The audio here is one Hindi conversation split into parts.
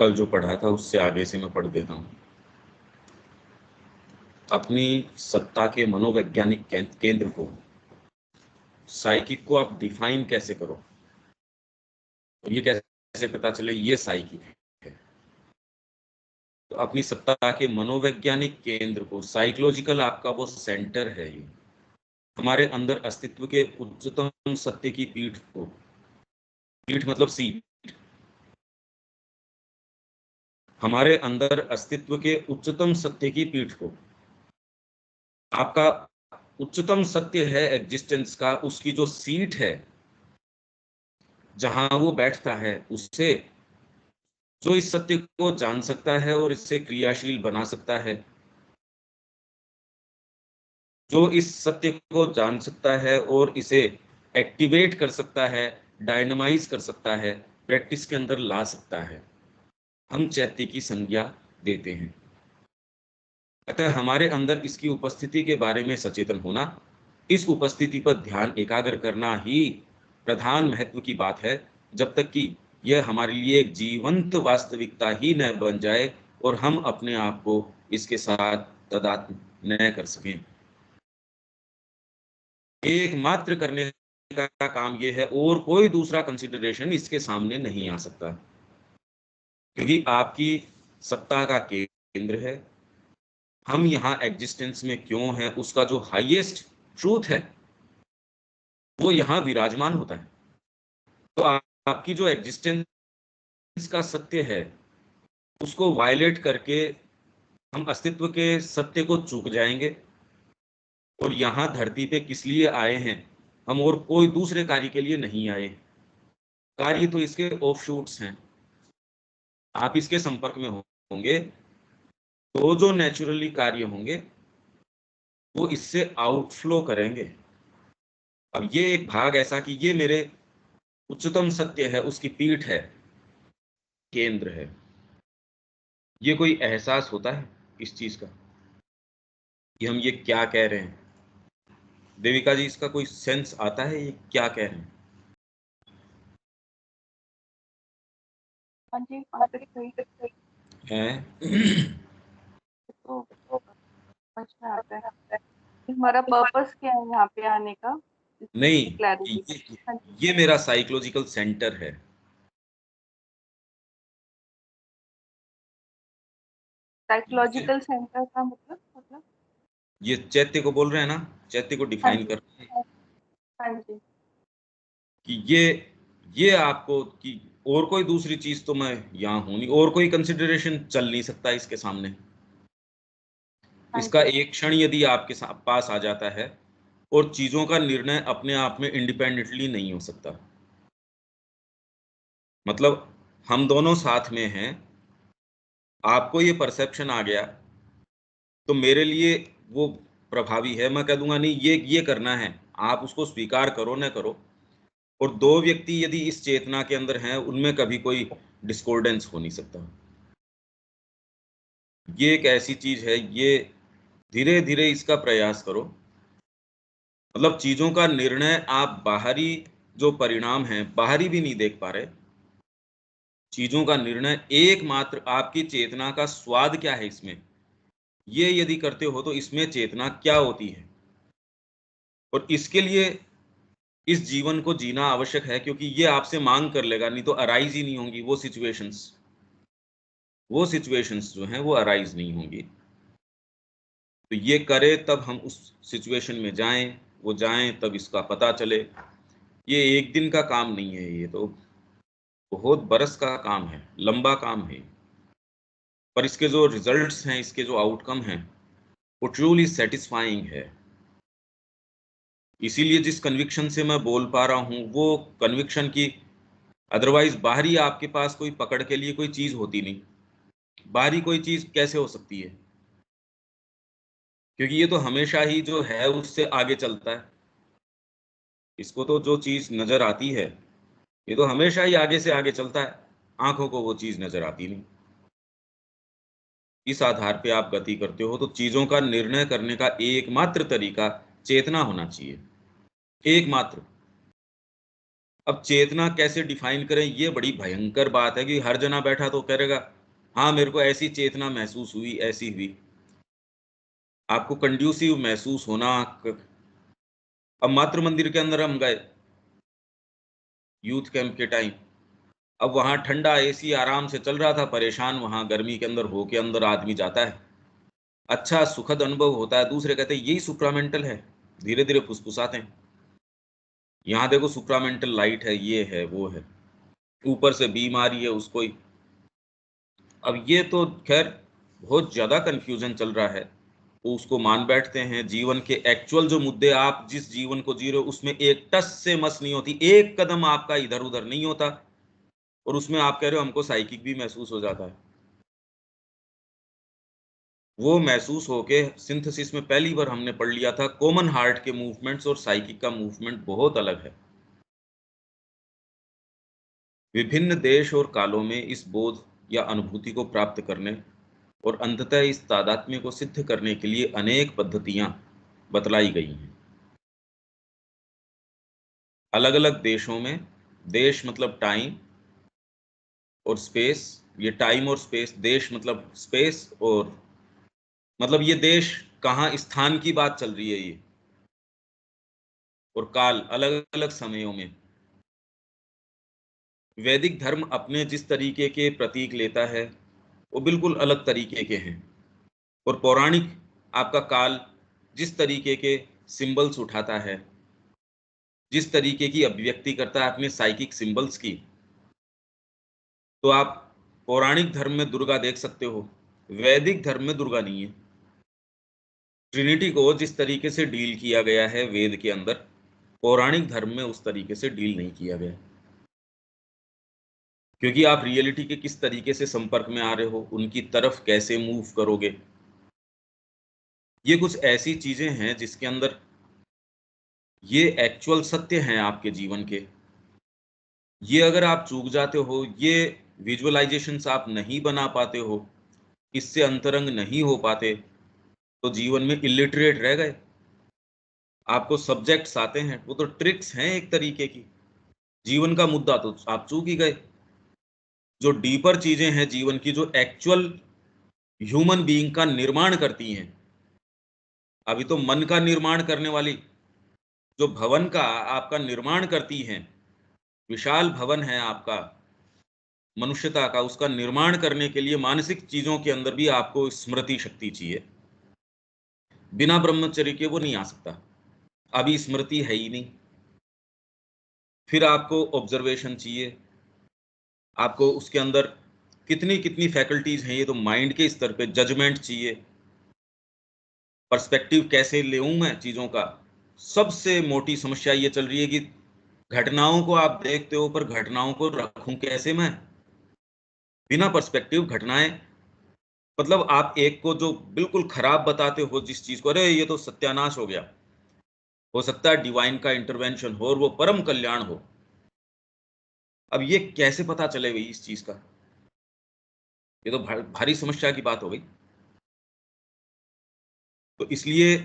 कल जो पढ़ा था उससे आगे से मैं पढ़ देता हूँ। अपनी सत्ता के मनोवैज्ञानिक केंद्र को, साइकिक को आप डिफाइन कैसे करो, ये कैसे पता चले ये साइकिक है। तो अपनी सत्ता के मनोवैज्ञानिक केंद्र को, साइकोलॉजिकल आपका वो सेंटर है, ये हमारे अंदर अस्तित्व के उच्चतम सत्य की पीठ को, पीठ मतलब सीट, हमारे अंदर अस्तित्व के उच्चतम सत्य की पीठ को, आपका उच्चतम सत्य है एग्जिस्टेंस का, उसकी जो सीट है जहां वो बैठता है, उससे जो इस सत्य को जान सकता है और इससे क्रियाशील बना सकता है, जो इस सत्य को जान सकता है और इसे एक्टिवेट कर सकता है, डायनामाइज कर सकता है, प्रैक्टिस के अंदर ला सकता है, हम चैत्य की संज्ञा देते हैं। अतः हमारे अंदर इसकी उपस्थिति के बारे में सचेतन होना, इस उपस्थिति पर ध्यान एकाग्र करना ही प्रधान महत्व की बात है, जब तक कि यह हमारे लिए एक जीवंत वास्तविकता ही न बन जाए और हम अपने आप को इसके साथ तादात्म्य न कर सकें। एकमात्र करने का काम यह है, और कोई दूसरा कंसिडरेशन इसके सामने नहीं आ सकता, क्योंकि आपकी सत्ता का केंद्र है। हम यहाँ एग्जिस्टेंस में क्यों हैं, उसका जो हाईएस्ट ट्रूथ है वो यहाँ विराजमान होता है। तो आपकी जो एग्जिस्टेंस का सत्य है उसको वायलेट करके हम अस्तित्व के सत्य को चूक जाएंगे, और यहाँ धरती पे किस लिए आए हैं हम, और कोई दूसरे कार्य के लिए नहीं आए। कार्य तो इसके ऑफशूट्स हैं, आप इसके संपर्क में होंगे तो जो नेचुरली कार्य होंगे वो इससे आउटफ्लो करेंगे। अब ये एक भाग ऐसा कि ये मेरे उच्चतम सत्य है, उसकी पीठ है, केंद्र है, ये कोई एहसास होता है इस चीज का कि हम ये क्या कह रहे हैं? देविका जी, इसका कोई सेंस आता है ये क्या कह रहे हैं? हाँ जी, बात सही हैं? तो समझ में आता है। हमारा पर्पस क्या है यहाँ पे आने का, नहीं, क्लैरिटी। ये मेरा साइकोलॉजिकल सेंटर है। साइकोलॉजिकल सेंटर का मतलब ये चैत्य को बोल रहे हैं ना, चैत्य को हाँ डिफाइन जी, कर रहे हैं हाँ जी, कि ये आपको कि और कोई दूसरी चीज तो मैं यहाँ हूं नहीं, और कोई कंसिडरेशन चल नहीं सकता इसके सामने। हाँ इसका जी, एक क्षण यदि आपके पास आ जाता है, और चीजों का निर्णय अपने आप में इंडिपेंडेंटली नहीं हो सकता। मतलब हम दोनों साथ में हैं, आपको ये परसेप्शन आ गया तो मेरे लिए वो प्रभावी है, मैं कह दूंगा नहीं ये करना है, आप उसको स्वीकार करो न करो। और दो व्यक्ति यदि इस चेतना के अंदर हैं, उनमें कभी कोई डिस्कॉर्डेंस हो नहीं सकता। ये एक ऐसी चीज है, ये धीरे धीरे इसका प्रयास करो। मतलब चीजों का निर्णय आप बाहरी जो परिणाम है, बाहरी भी नहीं देख पा रहे, चीजों का निर्णय एकमात्र आपकी चेतना का स्वाद क्या है इसमें, ये यदि करते हो तो इसमें चेतना क्या होती है। और इसके लिए इस जीवन को जीना आवश्यक है, क्योंकि ये आपसे मांग कर लेगा, नहीं तो अराइज ही नहीं होंगी वो सिचुएशंस जो हैं वो अराइज नहीं होंगी। तो ये करे तब हम उस सिचुएशन में जाएं, वो जाएं तब इसका पता चले। ये एक दिन का काम नहीं है, ये तो बहुत बरस का काम है, लंबा काम है। पर इसके जो रिजल्ट्स हैं, इसके जो आउटकम हैं, वो ट्रूली सेटिस्फाइंग है। इसीलिए जिस कन्विक्शन से मैं बोल पा रहा हूँ, वो कन्विक्शन की अदरवाइज बाहरी आपके पास कोई पकड़ के लिए कोई चीज होती नहीं। बाहरी कोई चीज कैसे हो सकती है, क्योंकि ये तो हमेशा ही जो है उससे आगे चलता है। इसको तो जो चीज नजर आती है ये तो हमेशा ही आगे से आगे चलता है, आंखों को वो चीज नजर आती नहीं। इस आधार पे आप गति करते हो, तो चीजों का निर्णय करने का एकमात्र तरीका चेतना होना चाहिए, एकमात्र। अब चेतना कैसे डिफाइन करें, ये बड़ी भयंकर बात है कि हर जना बैठा तो करेगा हाँ मेरे को ऐसी चेतना महसूस हुई, ऐसी हुई। आपको कंड्यूसिव महसूस होना। अब मातृ मंदिर के अंदर हम गए यूथ कैंप के टाइम, अब वहां ठंडा एसी आराम से चल रहा था, परेशान वहां गर्मी के अंदर होके अंदर आदमी जाता है, अच्छा सुखद अनुभव होता है। दूसरे कहते हैं यही सुप्रामेंटल है, धीरे धीरे फुसफुसाते हैं, यहाँ देखो सुप्रामेंटल लाइट है, ये है वो है, ऊपर से बीम आ रही है उसको ही। अब ये तो खैर बहुत ज्यादा कंफ्यूजन चल रहा है, वो उसको मान बैठते हैं। जीवन के एक्चुअल जो मुद्दे, आप जिस जीवन को जी रहे हो उसमें एक टस से मस नहीं होती, एक कदम आपका इधर उधर नहीं होता, और उसमें आप कह रहे हो हमको साइकिक भी महसूस हो जाता है। वो महसूस होके सिंथेसिस में पहली बार हमने पढ़ लिया था, कॉमन हार्ट के मूवमेंट्स और साइकिक का मूवमेंट बहुत अलग है। विभिन्न देश और कालों में इस बोध या अनुभूति को प्राप्त करने और अंततः इस तादात्म्य को सिद्ध करने के लिए अनेक पद्धतियां बतलाई गई हैं। अलग अलग देशों में, देश मतलब टाइम और स्पेस, ये टाइम और स्पेस, देश मतलब स्पेस, और मतलब ये देश कहाँ, स्थान की बात चल रही है ये, और काल अलग अलग समयों में। वैदिक धर्म अपने जिस तरीके के प्रतीक लेता है वो बिल्कुल अलग तरीके के हैं, और पौराणिक आपका काल जिस तरीके के सिंबल्स उठाता है, जिस तरीके की अभिव्यक्ति करता है अपने साइकिक सिंबल्स की, तो आप पौराणिक धर्म में दुर्गा देख सकते हो, वैदिक धर्म में दुर्गा नहीं है। ट्रिनिटी को जिस तरीके से डील किया गया है वेद के अंदर, पौराणिक धर्म में उस तरीके से डील नहीं किया गया, क्योंकि आप रियलिटी के किस तरीके से संपर्क में आ रहे हो, उनकी तरफ कैसे मूव करोगे, ये कुछ ऐसी चीजें हैं जिसके अंदर ये एक्चुअल सत्य हैं आपके जीवन के। ये अगर आप चूक जाते हो, ये विजुअलाइजेशंस आप नहीं बना पाते हो, इससे अंतरंग नहीं हो पाते, तो जीवन में इलिटरेट रह गए। आपको सब्जेक्ट्स आते हैं, वो तो ट्रिक्स हैं एक तरीके की, जीवन का मुद्दा तो आप चूक ही गए। जो डीपर चीजें हैं जीवन की, जो एक्चुअल ह्यूमन बीइंग का निर्माण करती हैं, अभी तो मन का निर्माण करने वाली जो भवन का आपका निर्माण करती हैं, विशाल भवन है आपका मनुष्यता का, उसका निर्माण करने के लिए मानसिक चीजों के अंदर भी आपको स्मृति शक्ति चाहिए। बिना ब्रह्मचर्य के वो नहीं आ सकता, अभी स्मृति है ही नहीं। फिर आपको ऑब्जर्वेशन चाहिए, आपको उसके अंदर कितनी कितनी फैकल्टीज हैं, ये तो माइंड के स्तर पे जजमेंट चाहिए, पर्सपेक्टिव कैसे लेऊं मैं चीजों का। सबसे मोटी समस्या ये चल रही है कि घटनाओं को आप देखते हो पर घटनाओं को रखूं कैसे मैं, बिना पर्सपेक्टिव घटनाएं, मतलब आप एक को जो बिल्कुल खराब बताते हो जिस चीज को, अरे ये तो सत्यानाश हो गया, हो सकता है डिवाइन का इंटरवेंशन हो और वो परम कल्याण हो, अब ये कैसे पता चले भाई इस चीज का, ये तो भारी समस्या की बात हो गई। तो इसलिए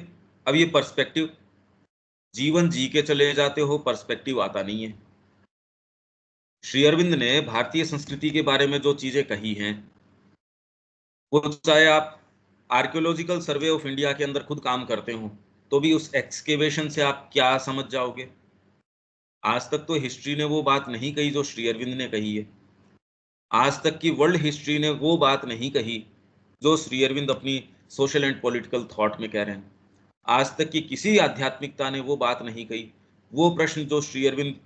अब ये पर्सपेक्टिव, जीवन जी के चले जाते हो, पर्सपेक्टिव आता नहीं है। श्री अरविंद ने भारतीय संस्कृति के बारे में जो चीजें कही हैं, वो चाहे आप आर्कियोलॉजिकल सर्वे ऑफ इंडिया के अंदर खुद काम करते हो तो भी उस एक्सकेवेशन से आप क्या समझ जाओगे। आज तक तो हिस्ट्री ने वो बात नहीं कही जो श्री अरविंद ने कही है, आज तक की वर्ल्ड हिस्ट्री ने वो बात नहीं कही जो श्री अरविंद अपनी सोशल एंड पॉलिटिकल थॉट में कह रहे हैं, आज तक की किसी आध्यात्मिकता ने वो बात नहीं कही, वो प्रश्न जो श्री अरविंद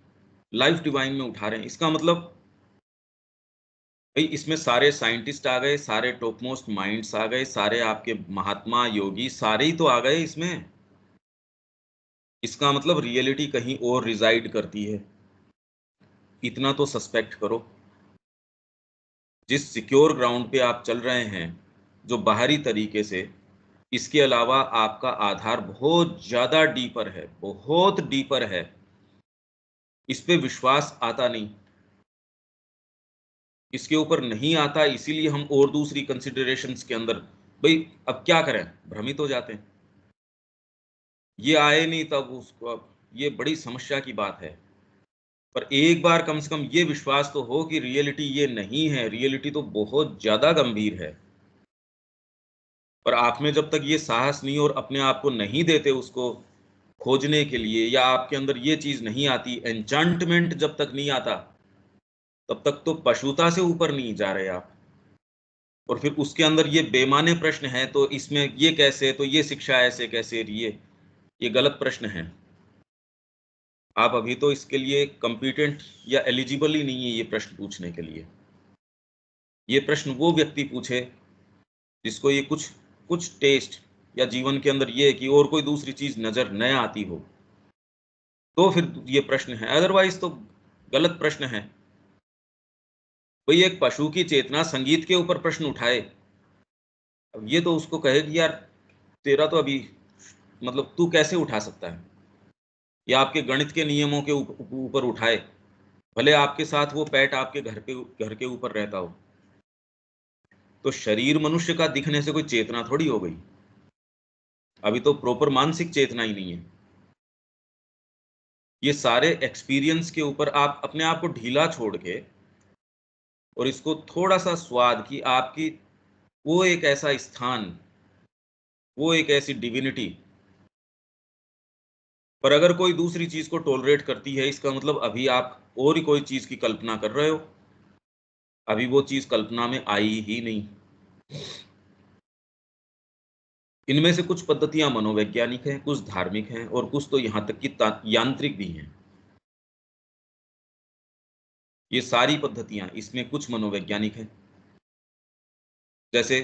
लाइफ डिवाइन में उठा रहे हैं। इसका मतलब भाई इसमें सारे साइंटिस्ट आ गए, सारे टॉप मोस्ट माइंड्स आ गए, सारे आपके महात्मा योगी सारे ही तो आ गए इसमें। इसका मतलब रियलिटी कहीं और रिजाइड करती है, इतना तो सस्पेक्ट करो। जिस सिक्योर ग्राउंड पे आप चल रहे हैं, जो बाहरी तरीके से, इसके अलावा आपका आधार बहुत ज्यादा डीपर है, बहुत डीपर है, इस पे विश्वास आता नहीं, इसके ऊपर नहीं आता, इसीलिए हम और दूसरी कंसिडरेशंस के अंदर भाई अब क्या करें, भ्रमित हो जाते हैं। ये आए नहीं तब उसको, अब ये बड़ी समस्या की बात है। पर एक बार कम से कम ये विश्वास तो हो कि रियलिटी ये नहीं है, रियलिटी तो बहुत ज्यादा गंभीर है। पर आप में जब तक ये साहस नहीं और अपने आप को नहीं देते उसको खोजने के लिए, या आपके अंदर ये चीज नहीं आती, एन्चांटमेंट जब तक नहीं आता, तब तक तो पशुता से ऊपर नहीं जा रहे आप। और फिर उसके अंदर ये बेमाने प्रश्न हैं, तो इसमें ये कैसे, तो ये शिक्षा ऐसे कैसे, ये गलत प्रश्न है। आप अभी तो इसके लिए कॉम्पिटेंट या एलिजिबल ही नहीं है ये प्रश्न पूछने के लिए। ये प्रश्न वो व्यक्ति पूछे जिसको ये कुछ कुछ टेस्ट या जीवन के अंदर ये कि और कोई दूसरी चीज नजर न आती हो, तो फिर ये प्रश्न है, अदरवाइज तो गलत प्रश्न है। भाई एक पशु की चेतना संगीत के ऊपर प्रश्न उठाए, अब ये तो उसको कहे कि यार तेरा तो अभी मतलब तू कैसे उठा सकता है, या आपके गणित के नियमों के ऊपर उठाए, भले आपके साथ वो पेट आपके घर के ऊपर रहता हो। तो शरीर मनुष्य का दिखने से कोई चेतना थोड़ी हो गई, अभी तो प्रॉपर मानसिक चेतना ही नहीं है। ये सारे एक्सपीरियंस के ऊपर आप अपने आप को ढीला छोड़ के और इसको थोड़ा सा स्वाद की आपकी वो एक ऐसा स्थान, वो एक ऐसी डिविनिटी। पर अगर कोई दूसरी चीज को टॉलरेट करती है, इसका मतलब अभी आप और ही कोई चीज की कल्पना कर रहे हो, अभी वो चीज कल्पना में आई ही नहीं। इनमें से कुछ पद्धतियां मनोवैज्ञानिक हैं, कुछ धार्मिक हैं, और कुछ तो यहां तक कि यांत्रिक भी हैं। ये सारी पद्धतियां, इसमें कुछ मनोवैज्ञानिक हैं। जैसे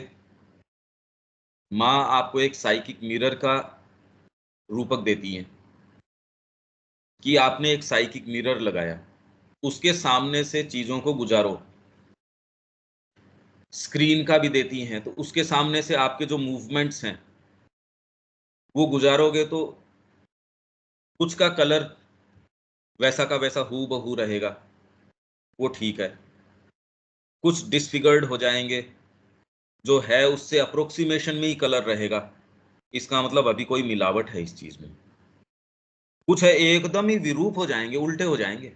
माँ आपको एक साइकिक मिरर का रूपक देती है कि आपने एक साइकिक मिरर लगाया, उसके सामने से चीजों को गुजारो। स्क्रीन का भी देती हैं, तो उसके सामने से आपके जो मूवमेंट्स हैं वो गुजारोगे, तो कुछ का कलर वैसा का वैसा हू बहू रहेगा, वो ठीक है। कुछ डिसफिगर्ड हो जाएंगे, जो है उससे अप्रोक्सीमेशन में ही कलर रहेगा, इसका मतलब अभी कोई मिलावट है इस चीज में। कुछ है एकदम ही विरूप हो जाएंगे, उल्टे हो जाएंगे,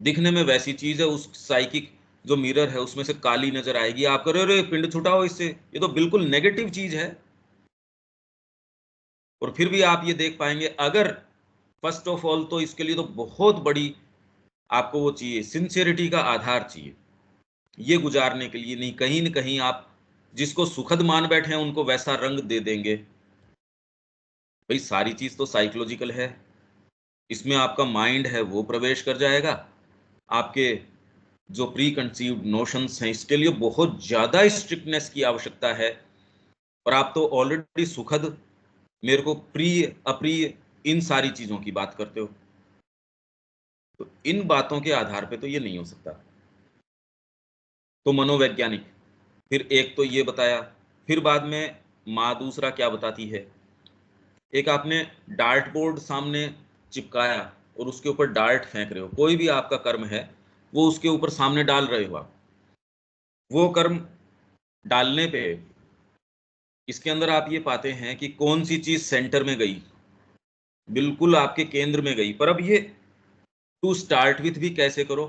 दिखने में वैसी चीज है, उस साइकिक जो मिरर है उसमें से काली नजर आएगी, आप कह रहे हो पिंड छुटाओ इससे, ये तो बिल्कुल नेगेटिव चीज है। और फिर भी आप ये देख पाएंगे, अगर फर्स्ट ऑफ ऑल तो इसके लिए तो बहुत बड़ी आपको वो चाहिए, सिंसियरिटी का आधार चाहिए ये गुजारने के लिए। नहीं, कहीं न कहीं आप जिसको सुखद मान बैठे हैं उनको वैसा रंग दे देंगे। भाई सारी चीज तो साइकोलॉजिकल है, इसमें आपका माइंड है वो प्रवेश कर जाएगा, आपके जो प्री कंसीव्ड नोशंस हैं इसके लिए बहुत ज्यादा स्ट्रिक्टनेस की आवश्यकता है। और आप तो ऑलरेडी सुखद, मेरे को प्रिय अप्रिय, इन सारी चीजों की बात करते हो, तो इन बातों के आधार पे तो ये नहीं हो सकता। तो मनोवैज्ञानिक, फिर एक तो ये बताया, फिर बाद में माँ दूसरा क्या बताती है, एक आपने डार्ट बोर्ड सामने चिपकाया और उसके ऊपर डार्ट फेंक रहे हो, कोई भी आपका कर्म है वो उसके ऊपर सामने डाल रहे हो आप, वो कर्म डालने पे इसके अंदर आप ये पाते हैं कि कौन सी चीज सेंटर में गई, बिल्कुल आपके केंद्र में गई। पर अब ये टू स्टार्ट विथ भी कैसे करो,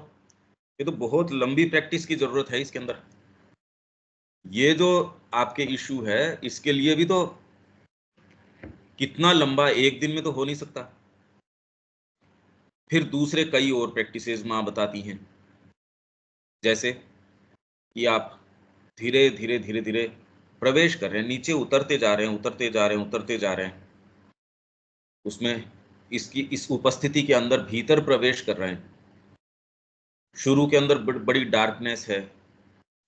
ये तो बहुत लंबी प्रैक्टिस की जरूरत है इसके अंदर। ये जो आपके इशू है इसके लिए भी तो कितना लंबा, एक दिन में तो हो नहीं सकता। फिर दूसरे कई और प्रैक्टिसेस माँ बताती हैं, जैसे कि आप धीरे धीरे धीरे धीरे प्रवेश कर रहे हैं, नीचे उतरते जा रहे हैं, उतरते जा रहे हैं, उतरते जा रहे हैं, उसमें इसकी इस उपस्थिति के अंदर भीतर प्रवेश कर रहे हैं। शुरू के अंदर बड़ी डार्कनेस है,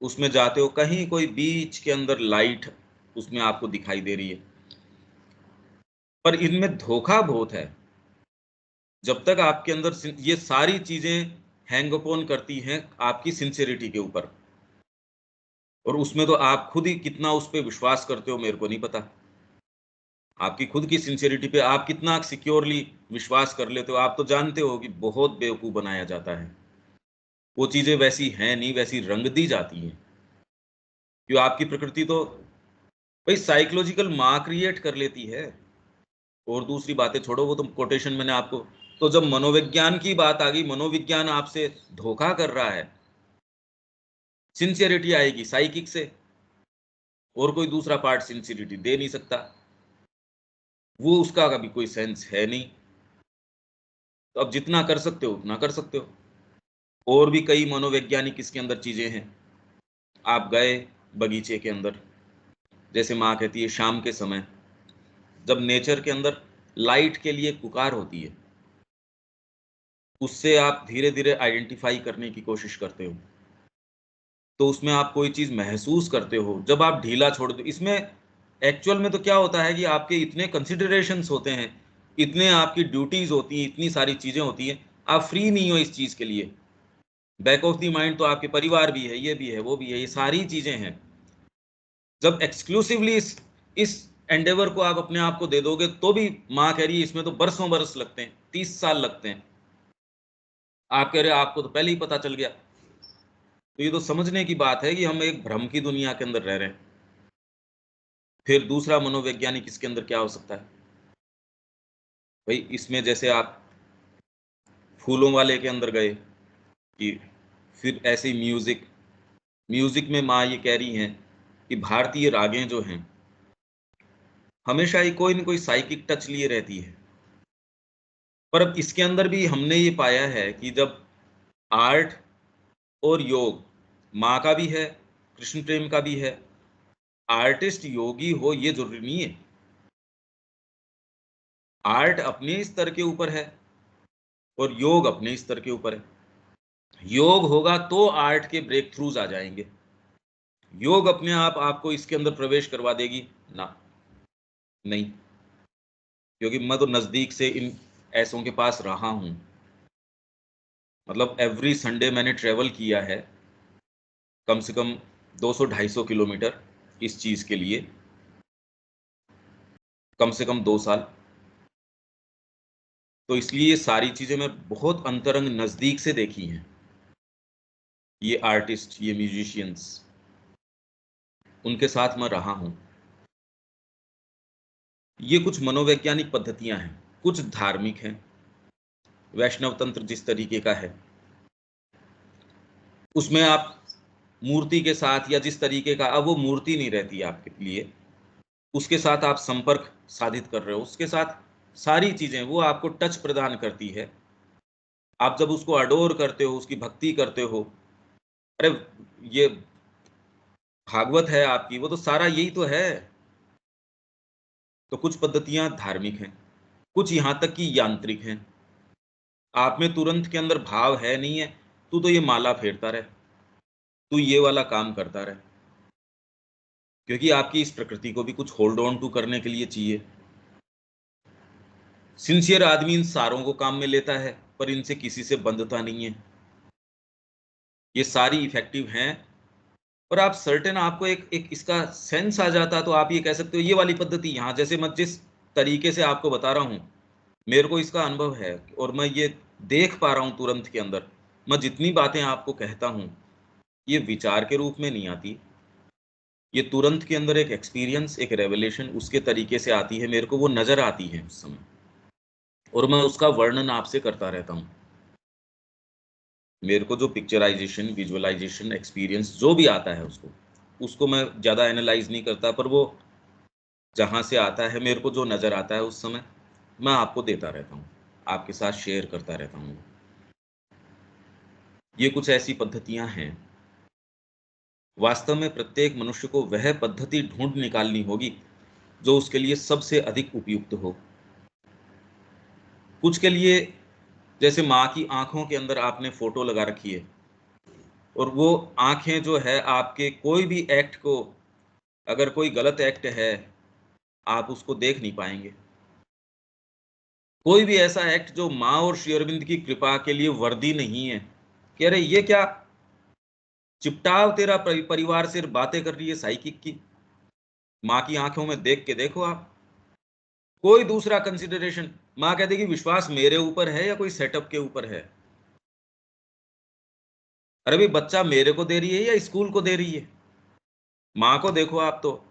उसमें जाते हो कहीं कोई बीच के अंदर लाइट उसमें आपको दिखाई दे रही है। पर इनमें धोखा बहुत है, जब तक आपके अंदर ये सारी चीजें हैंग अपॉन करती हैं आपकी सिंसियरिटी के ऊपर, और उसमें तो आप खुद ही कितना उस पर विश्वास करते हो मेरे को नहीं पता। आपकी खुद की सिंसियरिटी पे आप कितना सिक्योरली विश्वास कर लेते हो, आप तो जानते हो कि बहुत बेवकूफ बनाया जाता है, वो चीजें वैसी हैं नहीं, वैसी रंग दी जाती हैं, क्यों आपकी प्रकृति तो भाई साइकोलॉजिकल माँ क्रिएट कर लेती है। और दूसरी बातें छोड़ो, वो तो कोटेशन मैंने आपको तो जब मनोविज्ञान की बात आ गई, मनोविज्ञान आपसे धोखा कर रहा है, सिंसियरिटी आएगी साइकिक से, और कोई दूसरा पार्ट सिंसियरिटी दे नहीं सकता, वो उसका कभी कोई सेंस है नहीं। तो अब जितना कर सकते हो उतना कर सकते हो। और भी कई मनोवैज्ञानिक इसके अंदर चीजें हैं। आप गए बगीचे के अंदर, जैसे माँ कहती है शाम के समय जब नेचर के अंदर लाइट के लिए पुकार होती है, उससे आप धीरे धीरे आइडेंटिफाई करने की कोशिश करते हो, तो उसमें आप कोई चीज महसूस करते हो। जब आप ढीला छोड़ दो, इसमें एक्चुअल में तो क्या होता है कि आपके इतने कंसिडरेशंस होते हैं, इतने आपकी ड्यूटीज होती हैं, इतनी सारी चीजें होती हैं, आप फ्री नहीं हो इस चीज के लिए। बैक ऑफ द माइंड तो आपके परिवार भी है, ये भी है, वो भी है, ये सारी चीजें हैं। जब एक्सक्लूसिवली इस एंडेवर को आप अपने आप को दे दोगे, तो भी माँ कह रही है इसमें तो बरसों बरस लगते हैं, 30 साल लगते हैं। आप कह रहे हो आपको तो पहले ही पता चल गया। तो ये तो समझने की बात है कि हम एक भ्रम की दुनिया के अंदर रह रहे हैं। फिर दूसरा मनोवैज्ञानिक इसके अंदर क्या हो सकता है भाई, इसमें जैसे आप फूलों वाले के अंदर गए कि फिर ऐसे ही म्यूजिक, म्यूजिक में माँ ये कह रही हैं कि भारतीय रागें जो हैं हमेशा ही कोई न कोई साइकिक टच लिए रहती है। पर अब इसके अंदर भी हमने ये पाया है कि जब आर्ट और योग, माँ का भी है, कृष्ण प्रेम का भी है, आर्टिस्ट योगी हो ये जरूरी नहीं है। आर्ट अपने स्तर के ऊपर है और योग अपने स्तर के ऊपर है। योग होगा तो आर्ट के ब्रेक थ्रूज आ जाएंगे। योग अपने आप आपको इसके अंदर प्रवेश करवा देगी ना, नहीं। क्योंकि मैं तो नजदीक से इन ऐसों के पास रहा हूं, मतलब एवरी संडे मैंने ट्रेवल किया है कम से कम 200-250 किलोमीटर इस चीज के लिए, कम से कम 2 साल। तो इसलिए ये सारी चीजें मैं बहुत अंतरंग नजदीक से देखी हैं। ये आर्टिस्ट, ये म्यूजिशियंस, उनके साथ मैं रहा हूं। ये कुछ मनोवैज्ञानिक पद्धतियां हैं, कुछ धार्मिक हैं। वैष्णव तंत्र जिस तरीके का है उसमें आप मूर्ति के साथ, या जिस तरीके का, अब वो मूर्ति नहीं रहती आपके लिए, उसके साथ आप संपर्क साधित कर रहे हो, उसके साथ सारी चीजें वो आपको टच प्रदान करती है। आप जब उसको अडोर करते हो, उसकी भक्ति करते हो, अरे ये भागवत है आपकी, वो तो सारा यही तो है। तो कुछ पद्धतियां धार्मिक हैं, कुछ यहां तक कि यांत्रिक हैं। आप में तुरंत के अंदर भाव है नहीं है, तू तो ये माला फेरता रहे, तू ये वाला काम करता रहे, क्योंकि आपकी इस प्रकृति को भी कुछ होल्ड ऑन टू करने के लिए चाहिए। सिंसियर आदमी इन सारों को काम में लेता है, पर इनसे किसी से बंधता नहीं है। ये सारी इफेक्टिव हैं। और आप सर्टेन, आपको एक एक इसका सेंस आ जाता, तो आप ये कह सकते हो ये वाली पद्धति यहाँ, जैसे मैं जिस तरीके से आपको बता रहा हूँ, मेरे को इसका अनुभव है और मैं ये देख पा रहा हूँ तुरंत के अंदर। मैं जितनी बातें आपको कहता हूँ ये विचार के रूप में नहीं आती, ये तुरंत के अंदर एक एक्सपीरियंस, एक रेवलेशन उसके तरीके से आती है, मेरे को वो नजर आती है उस समय, और मैं उसका वर्णन आपसे करता रहता हूँ। मेरे को जो पिक्चराइजेशन, विजुअलाइजेशन, एक्सपीरियंस जो भी आता है उसको उसको मैं ज़्यादा एनालाइज नहीं करता, पर वो जहाँ से आता है, मेरे को जो नज़र आता है उस समय मैं आपको देता रहता हूँ, आपके साथ शेयर करता रहता हूँ। ये कुछ ऐसी पद्धतियाँ हैं। वास्तव में प्रत्येक मनुष्य को वह पद्धति ढूंढ निकालनी होगी जो उसके लिए सबसे अधिक उपयुक्त हो। कुछ के लिए, जैसे माँ की आंखों के अंदर आपने फोटो लगा रखी है, और वो आंखें जो है आपके कोई भी एक्ट को, अगर कोई गलत एक्ट है आप उसको देख नहीं पाएंगे। कोई भी ऐसा एक्ट जो माँ और श्री अरविंद की कृपा के लिए वर्दी नहीं है, कह रहे ये क्या चिपटाव तेरा परिवार से बातें कर रही है साइकिक की, माँ की आंखों में देख के देखो आप। कोई दूसरा कंसिडरेशन, माँ कहती कि विश्वास मेरे ऊपर है या कोई सेटअप के ऊपर है। अरे भाई बच्चा मेरे को दे रही है या स्कूल को दे रही है? माँ को देखो आप तो,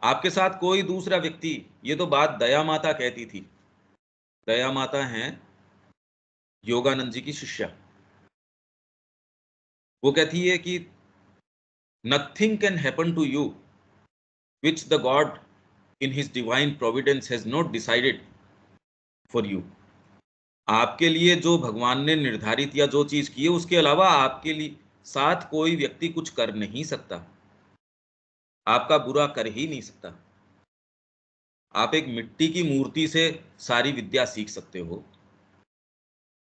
आपके साथ कोई दूसरा व्यक्ति, ये तो बात दया माता कहती थी, दया माता हैं योगानंद जी की शिष्या। वो कहती है कि nothing can happen to you which the God in his divine providence has not decided for you. आपके लिए जो भगवान ने निर्धारित या जो चीज की है उसके अलावा आपके लिए साथ कोई व्यक्ति कुछ कर नहीं सकता, आपका बुरा कर ही नहीं सकता। आप एक मिट्टी की मूर्ति से सारी विद्या सीख सकते हो,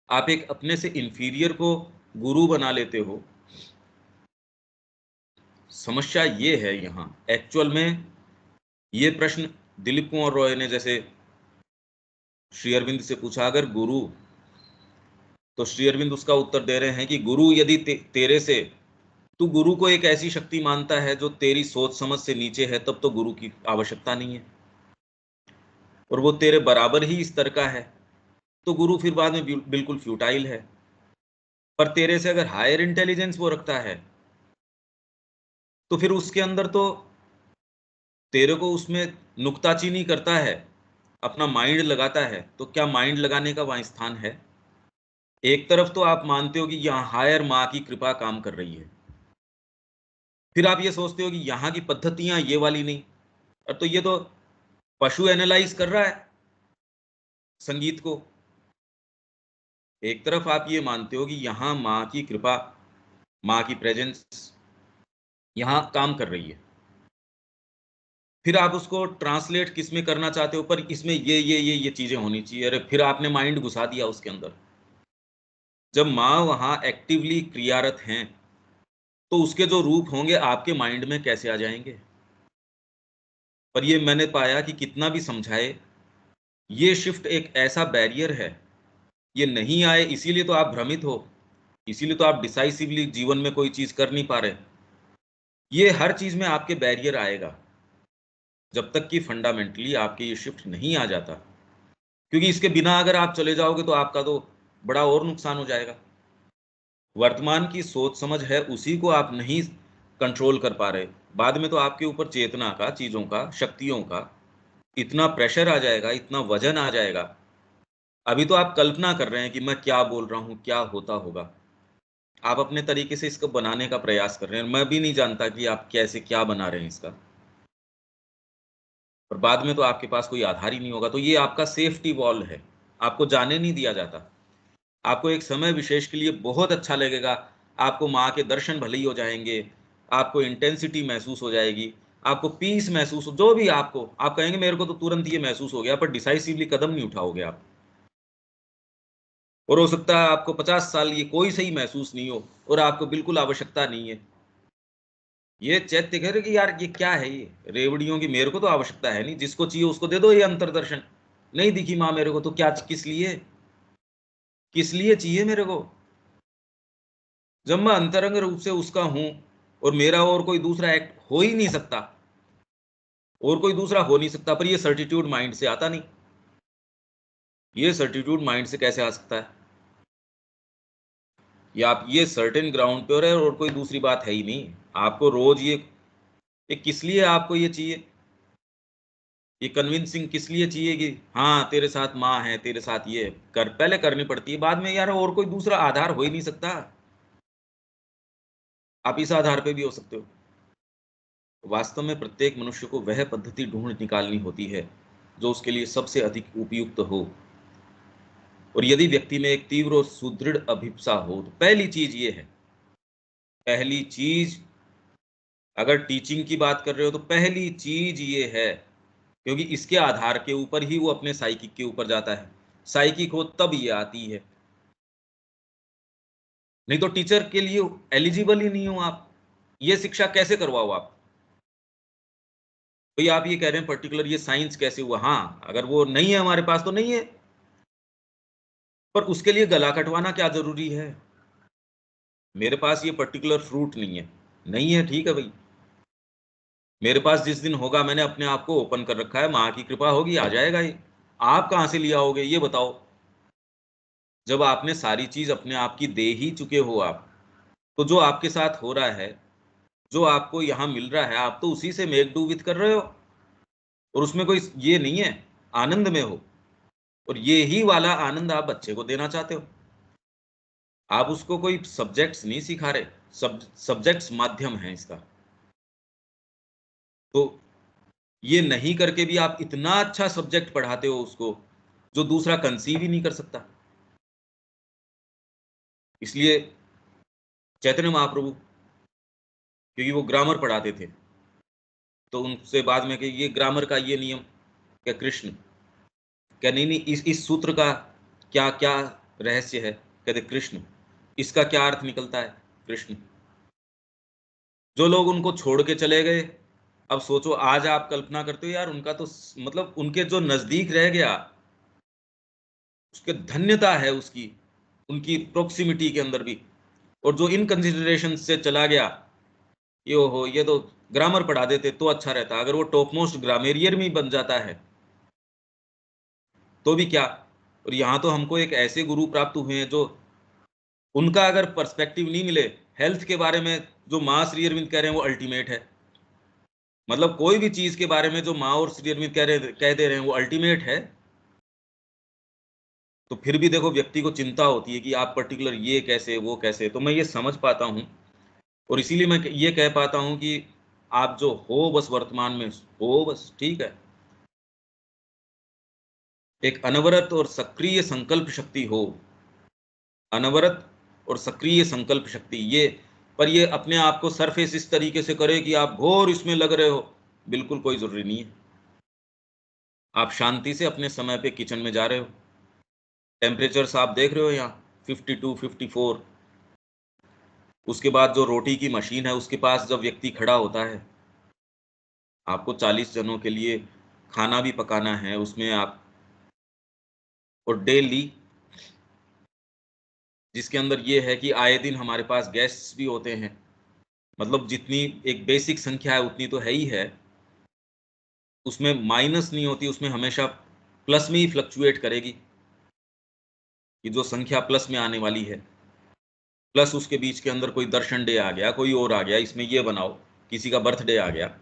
आप एक अपने से इंफीरियर को गुरु बना लेते हो। समस्या ये है यहाँ एक्चुअल में, ये प्रश्न दिलीप कुमार रॉय ने जैसे श्री अरविंद से पूछा अगर गुरु, तो श्री अरविंद उसका उत्तर दे रहे हैं कि गुरु यदि तेरे से, तू गुरु को एक ऐसी शक्ति मानता है जो तेरी सोच समझ से नीचे है, तब तो गुरु की आवश्यकता नहीं है, और वो तेरे बराबर ही स्तर का है, तो गुरु फिर बाद में बिल्कुल फ्यूटाइल है। पर तेरे से अगर हायर इंटेलिजेंस वो रखता है, तो फिर उसके अंदर तो तेरे को उसमें नुक्ताचीनी करता है, अपना माइंड लगाता है, तो क्या माइंड लगाने का वहां स्थान है? एक तरफ तो आप मानते हो कि यहाँ हायर माँ की कृपा काम कर रही है, फिर आप ये सोचते हो कि यहाँ की पद्धतियां ये वाली नहीं, और तो ये तो पशु एनालाइज कर रहा है संगीत को। एक तरफ आप ये मानते हो कि यहाँ माँ की कृपा, माँ की प्रेजेंस यहाँ काम कर रही है, फिर आप उसको ट्रांसलेट किस में करना चाहते हो, पर इसमें ये चीजें होनी चाहिए, अरे फिर आपने माइंड घुसा दिया उसके अंदर। जब माँ वहां एक्टिवली क्रियारत हैं, तो उसके जो रूप होंगे आपके माइंड में कैसे आ जाएंगे? पर ये मैंने पाया कि कितना भी समझाए, ये शिफ्ट एक ऐसा बैरियर है, ये नहीं आए इसीलिए तो आप भ्रमित हो, इसीलिए तो आप डिसाइसिवली जीवन में कोई चीज कर नहीं पा रहे। ये हर चीज में आपके बैरियर आएगा जब तक कि फंडामेंटली आपके ये शिफ्ट नहीं आ जाता, क्योंकि इसके बिना अगर आप चले जाओगे तो आपका तो बड़ा और नुकसान हो जाएगा। वर्तमान की सोच समझ है उसी को आप नहीं कंट्रोल कर पा रहे, बाद में तो आपके ऊपर चेतना का, चीजों का, शक्तियों का इतना प्रेशर आ जाएगा, इतना वजन आ जाएगा। अभी तो आप कल्पना कर रहे हैं कि मैं क्या बोल रहा हूं, क्या होता होगा, आप अपने तरीके से इसको बनाने का प्रयास कर रहे हैं, मैं भी नहीं जानता कि आप कैसे क्या बना रहे हैं इसका, पर बाद में तो आपके पास कोई आधार ही नहीं होगा। तो ये आपका सेफ्टी वॉल है, आपको जाने नहीं दिया जाता। आपको एक समय विशेष के लिए बहुत अच्छा लगेगा, आपको माँ के दर्शन भले ही हो जाएंगे, आपको इंटेंसिटी महसूस हो जाएगी, आपको पीस महसूस हो, जो भी आपको, आप कहेंगे मेरे को तो तुरंत ये महसूस हो गया, पर डिसाइसिवली कदम नहीं उठाओगे आप। और हो सकता है आपको 50 साल ये कोई सही महसूस नहीं हो, और आपको बिल्कुल आवश्यकता नहीं है। ये चैत्य कह रहे कि यार ये क्या है, ये रेवड़ियों की मेरे को तो आवश्यकता है नहीं, जिसको चाहिए उसको दे दो ये अंतर्दर्शन। नहीं दिखी माँ मेरे को तो क्या, किस लिए चाहिए मेरे को? जब मैं अंतरंग रूप से उसका हूं, और मेरा और कोई दूसरा एक्ट हो ही नहीं सकता, और कोई दूसरा हो नहीं सकता, पर ये सर्टिट्यूड माइंड से आता नहीं। ये सर्टिट्यूड माइंड से कैसे आ सकता है? ये आप ये सर्टेन ग्राउंड पे हो रहे हैं और कोई दूसरी बात है ही नहीं। आपको रोज ये किस लिए आपको ये चाहिए, ये कन्विंसिंग किस लिए चाहिए कि हाँ तेरे साथ माँ है, तेरे साथ ये कर, पहले करनी पड़ती है, बाद में यार और कोई दूसरा आधार हो ही नहीं सकता, आप इस आधार पे भी हो सकते हो। वास्तव में प्रत्येक मनुष्य को वह पद्धति ढूंढ निकालनी होती है जो उसके लिए सबसे अधिक उपयुक्त हो। और यदि व्यक्ति में एक तीव्र और सुदृढ़ अभिप्सा हो, तो पहली चीज ये है, पहली चीज, अगर टीचिंग की बात कर रहे हो तो पहली चीज ये है, क्योंकि इसके आधार के ऊपर ही वो अपने साइकिक के ऊपर जाता है। साइकिक हो तब ये आती है, नहीं तो टीचर के लिए एलिजिबल ही नहीं हो आप। ये शिक्षा कैसे करवाओ आप? भाई आप ये कह रहे हैं पर्टिकुलर ये साइंस कैसे हुआ, हाँ अगर वो नहीं है हमारे पास तो नहीं है, पर उसके लिए गला कटवाना क्या जरूरी है? मेरे पास ये पर्टिकुलर फ्रूट नहीं है, नहीं है, ठीक है भाई, मेरे पास जिस दिन होगा मैंने अपने आप को ओपन कर रखा है, माँ की कृपा होगी आ जाएगा ये। आप कहाँ से लिया होगे ये बताओ? जब आपने सारी चीज अपने आप की दे ही चुके हो आप, तो जो आपके साथ हो रहा है, जो आपको यहाँ मिल रहा है, आप तो उसी से मेक डू विथ कर रहे हो, और उसमें कोई ये नहीं है आनंद में हो। और ये ही वाला आनंद आप बच्चे को देना चाहते हो। आप उसको कोई सब्जेक्ट्स नहीं सिखा रहे, सब्जेक्ट्स माध्यम है इसका। तो ये नहीं करके भी आप इतना अच्छा सब्जेक्ट पढ़ाते हो उसको, जो दूसरा कंसीव ही नहीं कर सकता। इसलिए चैतन्य महाप्रभु, क्योंकि वो ग्रामर पढ़ाते थे, तो उनसे बाद में कि ये ग्रामर का ये नियम, क्या कृष्ण, क्या नहीं नहीं, इस सूत्र का क्या क्या रहस्य है, कहते कृष्ण, इसका क्या अर्थ निकलता है, कृष्ण। जो लोग उनको छोड़ के चले गए, अब सोचो आज आप कल्पना करते हो यार, उनका तो मतलब उनके जो नजदीक रह गया, उसके धन्यता है उसकी, उनकी प्रोक्सिमिटी के अंदर भी। और जो इन कंसिडरेशन से चला गया, ये हो, ये तो ग्रामर पढ़ा देते तो अच्छा रहता, अगर वो टॉप मोस्ट ग्रामेरियर में बन जाता है तो भी क्या। और यहाँ तो हमको एक ऐसे गुरु प्राप्त हुए हैं जो, उनका अगर पर्सपेक्टिव नहीं मिले हेल्थ के बारे में, जो माँ श्री अरविंद कह रहे हैं वो अल्टीमेट है। मतलब कोई भी चीज के बारे में जो माँ और श्री अरविंद कह दे रहे हैं वो अल्टीमेट है, तो फिर भी देखो व्यक्ति को चिंता होती है कि आप पर्टिकुलर ये कैसे वो कैसे। तो मैं ये समझ पाता हूँ, और इसीलिए मैं ये कह पाता हूँ कि आप जो हो बस वर्तमान में हो, बस ठीक है। एक अनवरत और सक्रिय संकल्प शक्ति हो, अनवरत और सक्रिय संकल्प शक्ति, ये, पर ये अपने आप को सरफेस इस तरीके से करे कि आप घोर इसमें लग रहे हो, बिल्कुल कोई जरूरी नहीं है। आप शांति से अपने समय पे किचन में जा रहे हो, टेम्परेचर्स आप देख रहे हो यहाँ 52 54, उसके बाद जो रोटी की मशीन है उसके पास जब व्यक्ति खड़ा होता है, आपको 40 जनों के लिए खाना भी पकाना है उसमें आप, और डेली, जिसके अंदर ये है कि आए दिन हमारे पास गेस्ट्स भी होते हैं, मतलब जितनी एक बेसिक संख्या है उतनी तो है ही है, उसमें माइनस नहीं होती, उसमें हमेशा प्लस में ही फ्लक्चुएट करेगी, कि जो संख्या प्लस में आने वाली है, प्लस उसके बीच के अंदर कोई दर्शन डे आ गया, कोई और आ गया, इसमें ये बनाओ, किसी का बर्थडे आ गया,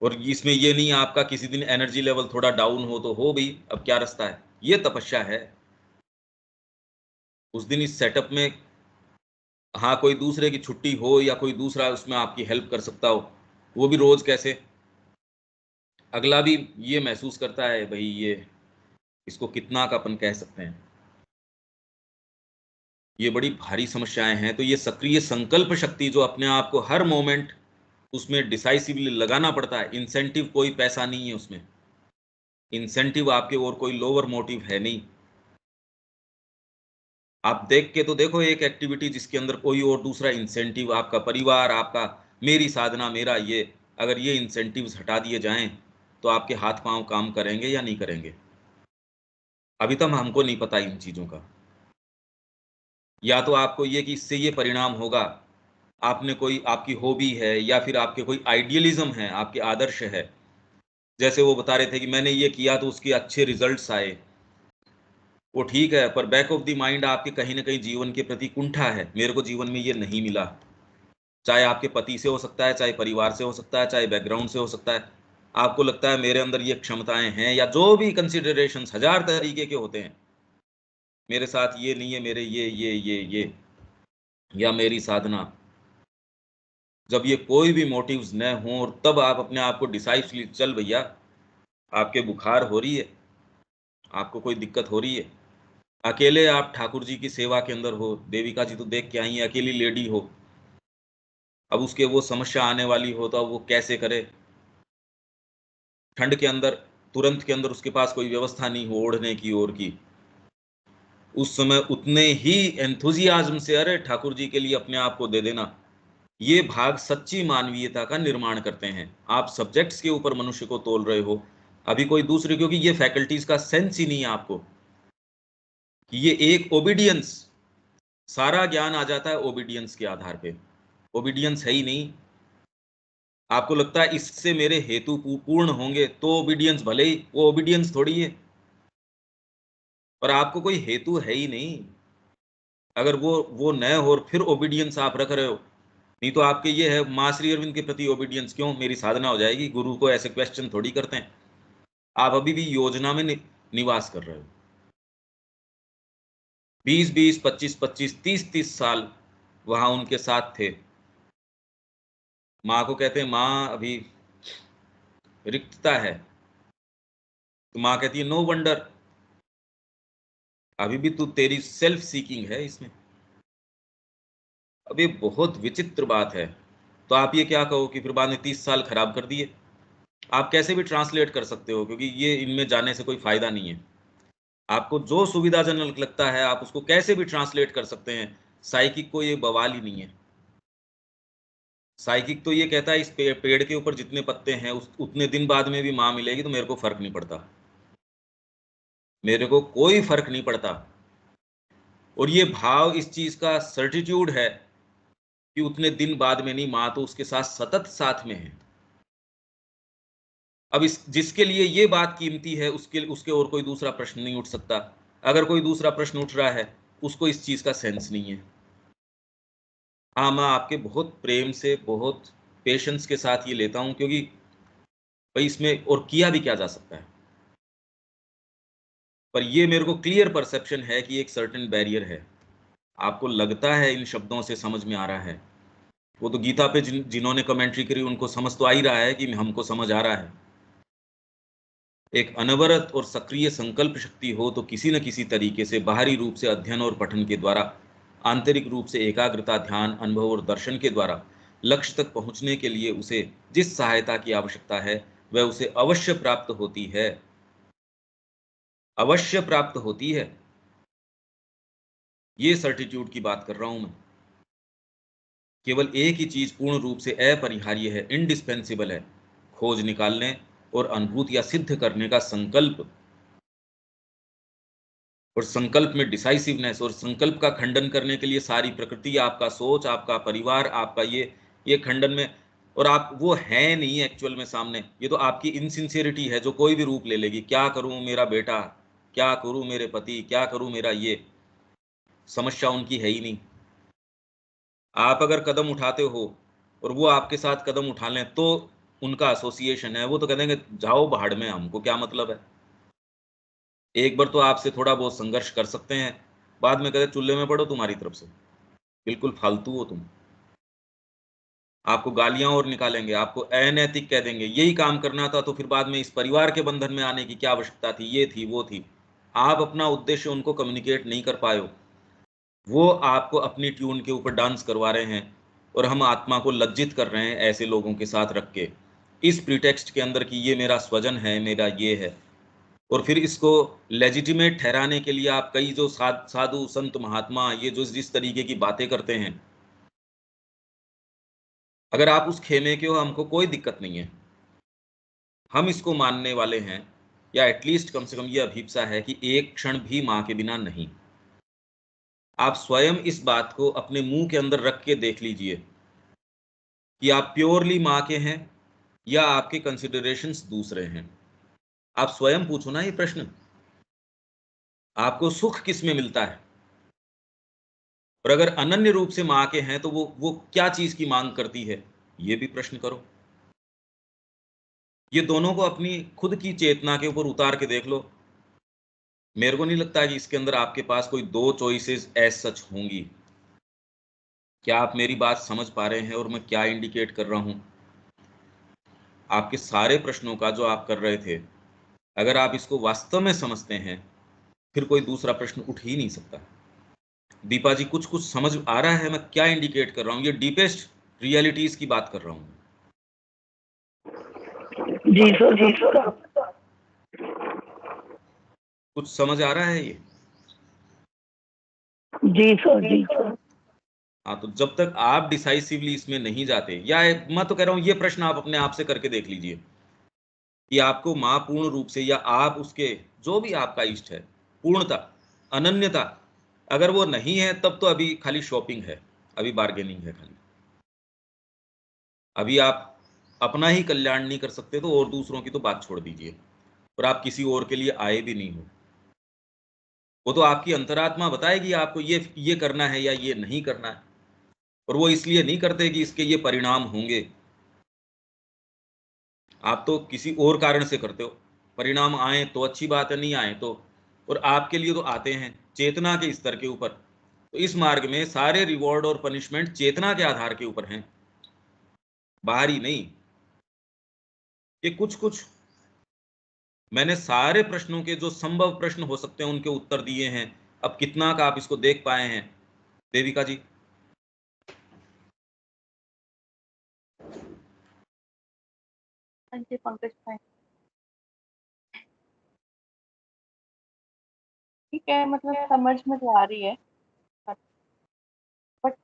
और इसमें ये नहीं आपका किसी दिन एनर्जी लेवल थोड़ा डाउन हो तो हो भी, अब क्या रास्ता है, ये तपस्या है। उस दिन इस सेटअप में, हाँ, कोई दूसरे की छुट्टी हो या कोई दूसरा उसमें आपकी हेल्प कर सकता हो, वो भी रोज कैसे, अगला भी ये महसूस करता है भाई ये, इसको कितना का अपन कह सकते हैं, ये बड़ी भारी समस्याएं हैं। तो ये सक्रिय संकल्प शक्ति जो अपने आप को हर मोमेंट उसमें डिसाइसिवली लगाना पड़ता है, इंसेंटिव कोई पैसा नहीं है उसमें, इंसेंटिव आपके और कोई लोअर मोटिव है नहीं। आप देख के तो देखो एक एक्टिविटी जिसके अंदर कोई और दूसरा इंसेंटिव, आपका परिवार, आपका, मेरी साधना, मेरा ये, अगर ये इंसेंटिव्स हटा दिए जाएं तो आपके हाथ पांव काम करेंगे या नहीं करेंगे, अभी तक हमको नहीं पता इन चीजों का। या तो आपको ये कि इससे ये परिणाम होगा, आपने कोई आपकी हॉबी है या फिर आपके कोई आइडियलिज्म है, आपके आदर्श है, जैसे वो बता रहे थे कि मैंने ये किया तो उसके अच्छे रिजल्ट्स आए, वो ठीक है, पर बैक ऑफ द माइंड आपके कहीं ना कहीं जीवन के प्रति कुंठा है, मेरे को जीवन में ये नहीं मिला। चाहे आपके पति से हो सकता है, चाहे परिवार से हो सकता है, चाहे बैकग्राउंड से हो सकता है, आपको लगता है मेरे अंदर ये क्षमताएं हैं, या जो भी कंसिडरेशंस हजार तरीके के होते हैं, मेरे साथ ये नहीं है, मेरे ये या मेरी साधना, जब ये कोई भी मोटिव्स न हो, और तब आप अपने आप को डिसाइडली, चल भैया आपके बुखार हो रही है, आपको कोई दिक्कत हो रही है, अकेले आप ठाकुर जी की सेवा के अंदर हो, देविका जी तो देख के आई है, अकेली लेडी हो, अब उसके वो समस्या आने वाली हो तो अब वो कैसे करे, ठंड के अंदर तुरंत के अंदर उसके पास कोई व्यवस्था नहीं हो ओढ़ने की और की, उस समय उतने ही एंथुजियाज्म से अरे ठाकुर जी के लिए अपने आप को दे देना, ये भाग सच्ची मानवीयता का निर्माण करते हैं। आप सब्जेक्ट्स के ऊपर मनुष्य को तोल रहे हो, अभी कोई दूसरे, क्योंकि ये फैकल्टीज का सेंस ही नहीं है आपको, कि ये एक ओबीडियंस, सारा ज्ञान आ जाता है ओबीडियंस के आधार पे, ओबीडियंस है ही नहीं। आपको लगता है इससे मेरे हेतु पूर्ण होंगे तो ओबीडियंस, भले ही वो ओबीडियंस थोड़ी है, पर आपको कोई हेतु है ही नहीं, अगर वो न हो और फिर ओबीडियंस आप रख रहे हो, नहीं तो आपके ये है माँ श्री अरविंद के प्रति ओबीडियंस क्यों, मेरी साधना हो जाएगी, गुरु को ऐसे क्वेश्चन थोड़ी करते हैं। आप अभी भी योजना में निवास कर रहे हो। 20-20, 25-25, 30-30 साल वहां उनके साथ थे। माँ को कहते हैं माँ अभी रिक्तता है, तो माँ कहती है नो वंडर, अभी भी तू तेरी सेल्फ सीकिंग है इसमें। अब ये बहुत विचित्र बात है। तो आप ये क्या कहो कि फिर बाद में 30 साल खराब कर दिए? आप कैसे भी ट्रांसलेट कर सकते हो, क्योंकि ये इनमें जाने से कोई फायदा नहीं है। आपको जो सुविधाजनक लगता है आप उसको कैसे भी ट्रांसलेट कर सकते हैं। साइकिक को ये बवाल ही नहीं है। साइकिक तो ये कहता है इस पेड़ के ऊपर जितने पत्ते हैं उतने दिन बाद में भी माँ मिलेगी तो मेरे को फर्क नहीं पड़ता, मेरे को कोई फर्क नहीं पड़ता। और ये भाव इस चीज का सर्टिट्यूड है कि उतने दिन बाद में नहीं, माँ तो उसके साथ सतत साथ में है। अब इस जिसके लिए ये बात कीमती है उसके उसके और कोई दूसरा प्रश्न नहीं उठ सकता। अगर कोई दूसरा प्रश्न उठ रहा है उसको इस चीज का सेंस नहीं है। हाँ, मैं आपके बहुत प्रेम से, बहुत पेशेंस के साथ ये लेता हूं, क्योंकि भाई इसमें और किया भी क्या जा सकता है। पर ये मेरे को क्लियर परसेप्शन है कि एक सर्टेन बैरियर है। आपको लगता है इन शब्दों से समझ में आ रहा है, वो तो गीता पे जिन्होंने कमेंट्री करी उनको समझ तो आ ही रहा है कि हमको समझ आ रहा है। एक अनवरत और सक्रिय संकल्प शक्ति हो तो किसी न किसी तरीके से बाहरी रूप से अध्ययन और पठन के द्वारा, आंतरिक रूप से एकाग्रता, ध्यान, अनुभव और दर्शन के द्वारा लक्ष्य तक पहुंचने के लिए उसे जिस सहायता की आवश्यकता है वह उसे अवश्य प्राप्त होती है। अवश्य प्राप्त होती है, ये सर्टिट्यूड की बात कर रहा हूं मैं। केवल एक ही चीज पूर्ण रूप से अपरिहार्य है, इंडिस्पेंसिबल है, खोज निकालने और अनुभूतियां सिद्ध करने का संकल्प। और संकल्प में डिसाइसिवनेस, और संकल्प का खंडन करने के लिए सारी प्रकृति, आपका सोच, आपका परिवार, आपका ये खंडन में। और आप वो है नहीं एक्चुअल में सामने, ये तो आपकी इनसिंसियरिटी है जो कोई भी रूप ले लेगी। क्या करूं मेरा बेटा, क्या करूं मेरे पति, क्या करूं मेरा ये, समस्या उनकी है ही नहीं। आप अगर कदम उठाते हो और वो आपके साथ कदम उठा लें तो उनका एसोसिएशन है, वो तो कह देंगे जाओ भाड़ में, हमको क्या मतलब है। एक बार तो आपसे थोड़ा बहुत संघर्ष कर सकते हैं, बाद में कहते चूल्हे में पड़ो तुम्हारी तरफ से, बिल्कुल फालतू हो तुम। आपको गालियां और निकालेंगे, आपको अनैतिक कह देंगे। यही काम करना था तो फिर बाद में इस परिवार के बंधन में आने की क्या आवश्यकता थी, ये थी वो थी। आप अपना उद्देश्य उनको कम्युनिकेट नहीं कर पाए हो, वो आपको अपनी ट्यून के ऊपर डांस करवा रहे हैं, और हम आत्मा को लज्जित कर रहे हैं ऐसे लोगों के साथ रख के, इस प्रीटेक्स्ट के अंदर कि ये मेरा स्वजन है, मेरा ये है। और फिर इसको लेजिटिमेट ठहराने के लिए आप कई जो साधु संत महात्मा ये जो जिस तरीके की बातें करते हैं, अगर आप उस खेमे के हो हमको कोई दिक्कत नहीं है, हम इसको मानने वाले हैं, या एटलीस्ट कम से कम ये अभीप्सा है कि एक क्षण भी माँ के बिना नहीं। आप स्वयं इस बात को अपने मुंह के अंदर रख के देख लीजिए कि आप प्योरली माँ के हैं या आपके कंसिडरेशंस दूसरे हैं। आप स्वयं पूछो ना ये प्रश्न, आपको सुख किस में मिलता है। और अगर अनन्य रूप से माँ के हैं तो वो क्या चीज की मांग करती है, ये भी प्रश्न करो। ये दोनों को अपनी खुद की चेतना के ऊपर उतार के देख लो। मेरे को नहीं लगता कि इसके अंदर आपके पास कोई दो चॉइसेस एज सच होंगी। क्या आप मेरी बात समझ पा रहे हैं और मैं क्या इंडिकेट कर रहा हूं? आपके सारे प्रश्नों का जो आप कर रहे थे, अगर आप इसको वास्तव में समझते हैं फिर कोई दूसरा प्रश्न उठ ही नहीं सकता। दीपा जी, कुछ कुछ समझ आ रहा है मैं क्या इंडिकेट कर रहा हूँ? ये डीपेस्ट रियलिटीज की बात कर रहा हूँ। जी सर, जी सर। कुछ समझ आ रहा है ये? जी सर, जी सर। हाँ, तो जब तक आप डिसाइसिवली इसमें नहीं जाते, या मैं तो कह रहा हूँ ये प्रश्न आप अपने आप से करके देख लीजिए कि आपको माँ पूर्ण रूप से, या आप उसके जो भी आपका इष्ट है, पूर्णता, अनन्यता, अगर वो नहीं है तब तो अभी खाली शॉपिंग है, अभी बार्गेनिंग है खाली। अभी आप अपना ही कल्याण नहीं कर सकते तो और दूसरों की तो बात छोड़ दीजिए, और आप किसी और के लिए आए भी नहीं हो। वो तो आपकी अंतरात्मा बताएगी आपको ये करना है या ये नहीं करना है, और वो इसलिए नहीं करते कि इसके ये परिणाम होंगे, आप तो किसी और कारण से करते हो। परिणाम आए तो अच्छी बात है, नहीं आए तो, और आपके लिए तो आते हैं चेतना के स्तर के ऊपर। तो इस मार्ग में सारे रिवॉर्ड और पनिशमेंट चेतना के आधार के ऊपर हैं, बाहरी नहीं। ये कुछ कुछ मैंने सारे प्रश्नों के जो संभव प्रश्न हो सकते हैं उनके उत्तर दिए हैं। अब कितना का आप इसको देख पाए हैं देविका जी? हाँ जी पंकज भाई, ठीक है, मतलब समझ में तो आ रही है, बट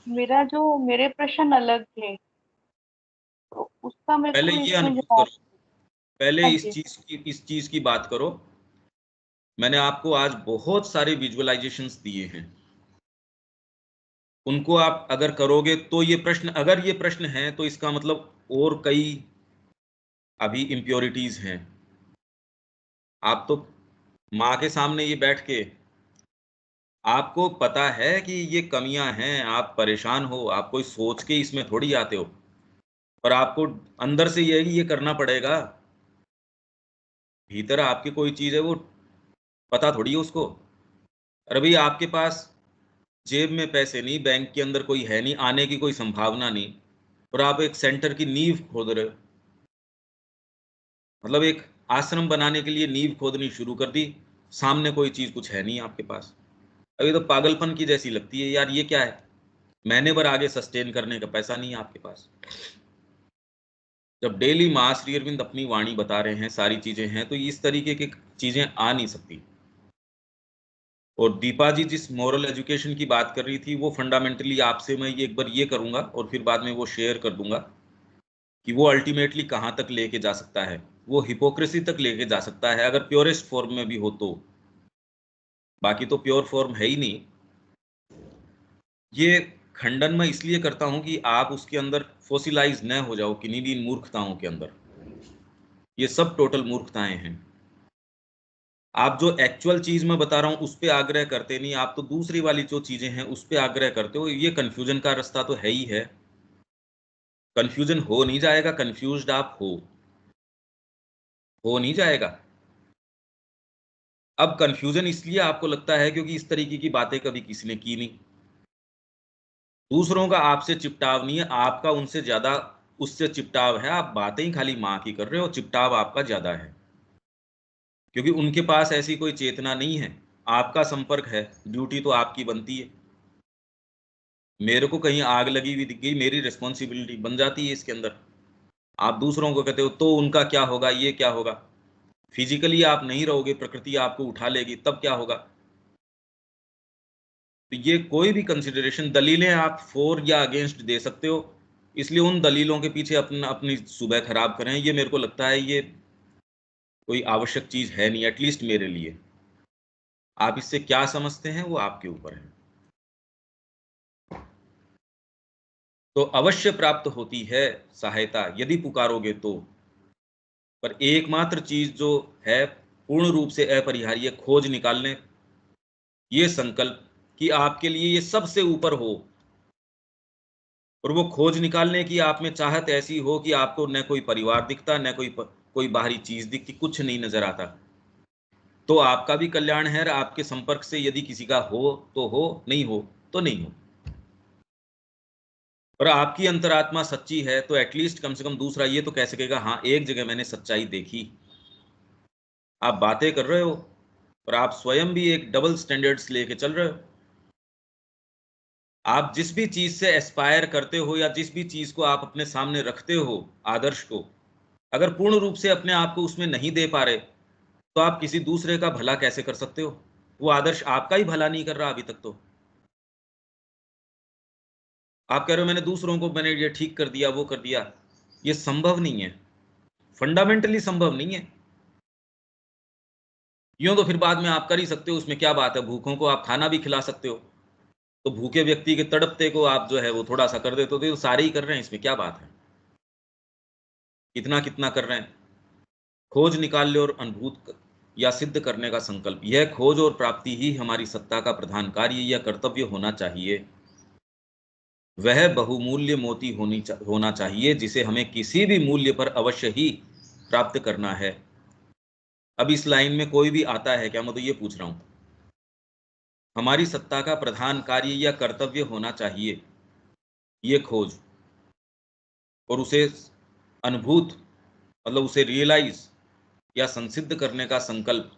मेरे प्रश्न अलग थे, तो उसका मेरे पहले को ये इसमें अनुभव जवाब। करो, पहले हाँ जी। इस चीज की बात करो। मैंने आपको आज बहुत सारे विजुअलाइजेशंस दिए हैं, उनको आप अगर करोगे तो ये प्रश्न, अगर ये प्रश्न है तो इसका मतलब और कई अभी इम्प्योरिटीज हैं। आप तो माँ के सामने ये बैठ के आपको पता है कि ये कमियां हैं, आप परेशान हो, आप कोई सोच के इसमें थोड़ी आते हो, पर आपको अंदर से ये करना पड़ेगा। भीतर आपकी कोई चीज है, वो पता थोड़ी है उसको। अरे भाई आपके पास जेब में पैसे नहीं, बैंक के अंदर कोई है नहीं, आने की कोई संभावना नहीं, और आप एक सेंटर की नींव खोद रहे हो। मतलब एक आश्रम बनाने के लिए नींव खोदनी शुरू कर दी, सामने कोई चीज कुछ है नहीं आपके पास। अभी तो पागलपन की जैसी लगती है यार, ये क्या है? महीने भर आगे सस्टेन करने का पैसा नहीं है आपके पास। जब डेली माँ श्री अरविंद अपनी वाणी बता रहे हैं, सारी चीजें हैं, तो इस तरीके की चीजें आ नहीं सकती। और दीपा जी जिस मॉरल एजुकेशन की बात कर रही थी, वो फंडामेंटली आपसे मैं ये एक बार ये करूंगा और फिर बाद में वो शेयर कर दूंगा कि वो अल्टीमेटली कहाँ तक लेके जा सकता है। वो हिपोक्रेसी तक लेके जा सकता है अगर प्योरेस्ट फॉर्म में भी हो तो, बाकी तो प्योर फॉर्म है ही नहीं। ये खंडन मैं इसलिए करता हूं कि आप उसके अंदर फोसिलाइज न हो जाओ किन्हीं भी इन मूर्खताओं के अंदर। ये सब टोटल मूर्खताएं हैं। आप जो एक्चुअल चीज मैं बता रहा हूं उस पे आग्रह करते नहीं, आप तो दूसरी वाली जो चीजें हैं उस पे आग्रह करते हो। ये कंफ्यूजन का रास्ता तो है ही है। कंफ्यूजन हो नहीं जाएगा, कंफ्यूज्ड आप हो नहीं जाएगा। अब कंफ्यूजन इसलिए आपको लगता है क्योंकि इस तरीके की बातें कभी किसी ने की नहीं। दूसरों का आपसे चिपटाव नहीं है, आपका उनसे ज्यादा उससे चिपटाव है। आप बातें ही खाली माँ की कर रहे हो, चिपटाव आपका ज्यादा है, क्योंकि उनके पास ऐसी कोई चेतना नहीं है। आपका संपर्क है, ड्यूटी तो आपकी बनती है। मेरे को कहीं आग लगी हुई दिख गई, मेरी रिस्पॉन्सिबिलिटी बन जाती है इसके अंदर। आप दूसरों को कहते हो तो उनका क्या होगा, ये क्या होगा। फिजिकली आप नहीं रहोगे, प्रकृति आपको उठा लेगी, तब क्या होगा। तो ये कोई भी कंसिडरेशन, दलीलें आप फॉर या अगेंस्ट दे सकते हो, इसलिए उन दलीलों के पीछे अपनी सुबह खराब करें, ये मेरे को लगता है ये कोई आवश्यक चीज है नहीं, एटलीस्ट मेरे लिए। आप इससे क्या समझते हैं वो आपके ऊपर है। तो अवश्य प्राप्त होती है सहायता यदि पुकारोगे तो, पर एकमात्र चीज जो है पूर्ण रूप से अपरिहार्य, खोज निकालने ये संकल्प कि आपके लिए ये सबसे ऊपर हो, और वो खोज निकालने की आप में चाहत ऐसी हो कि आपको न कोई परिवार दिखता, न कोई बाहरी चीज दिखती, कुछ नहीं नजर आता। तो आपका भी कल्याण है, और आपके संपर्क से यदि किसी का हो तो हो, नहीं हो तो नहीं हो। और आपकी अंतरात्मा सच्ची है तो एटलीस्ट कम से कम दूसरा ये तो कह सकेगा, हाँ एक जगह मैंने सच्चाई देखी। आप बातें कर रहे हो और आप स्वयं भी एक डबल स्टैंडर्ड्स लेके चल रहे हो। आप जिस भी चीज से एस्पायर करते हो या जिस भी चीज को आप अपने सामने रखते हो, आदर्श को, अगर पूर्ण रूप से अपने आप को उसमें नहीं दे पा रहे, तो आप किसी दूसरे का भला कैसे कर सकते हो? वो आदर्श आपका ही भला नहीं कर रहा अभी तक तो। आप कह रहे हो मैंने दूसरों को, मैंने ये ठीक कर दिया, वो कर दिया। ये संभव नहीं है, फंडामेंटली संभव नहीं है। यूं तो फिर बाद में आप कर ही सकते हो, उसमें क्या बात है, भूखों को आप खाना भी खिला सकते हो। तो भूखे व्यक्ति के तड़पते को आप जो है वो थोड़ा सा कर देते हो, तो सारे ही कर रहे हैं, इसमें क्या बात है, कितना कितना कर रहे हैं। खोज निकाल ले और या सिद्ध करने का संकल्प, यह खोज और प्राप्ति ही हमारी सत्ता का प्रधान कार्य या कर्तव्य होना चाहिए। वह बहुमूल्य मोती होना चाहिए जिसे हमें किसी भी मूल्य पर अवश्य ही प्राप्त करना है। अब इस लाइन में कोई भी आता है क्या, मैं तो ये पूछ रहा हूं। हमारी सत्ता का प्रधान कार्य या कर्तव्य होना चाहिए ये खोज, और उसे अनुभूत मतलब उसे रियलाइज या संसिद्ध करने का संकल्प।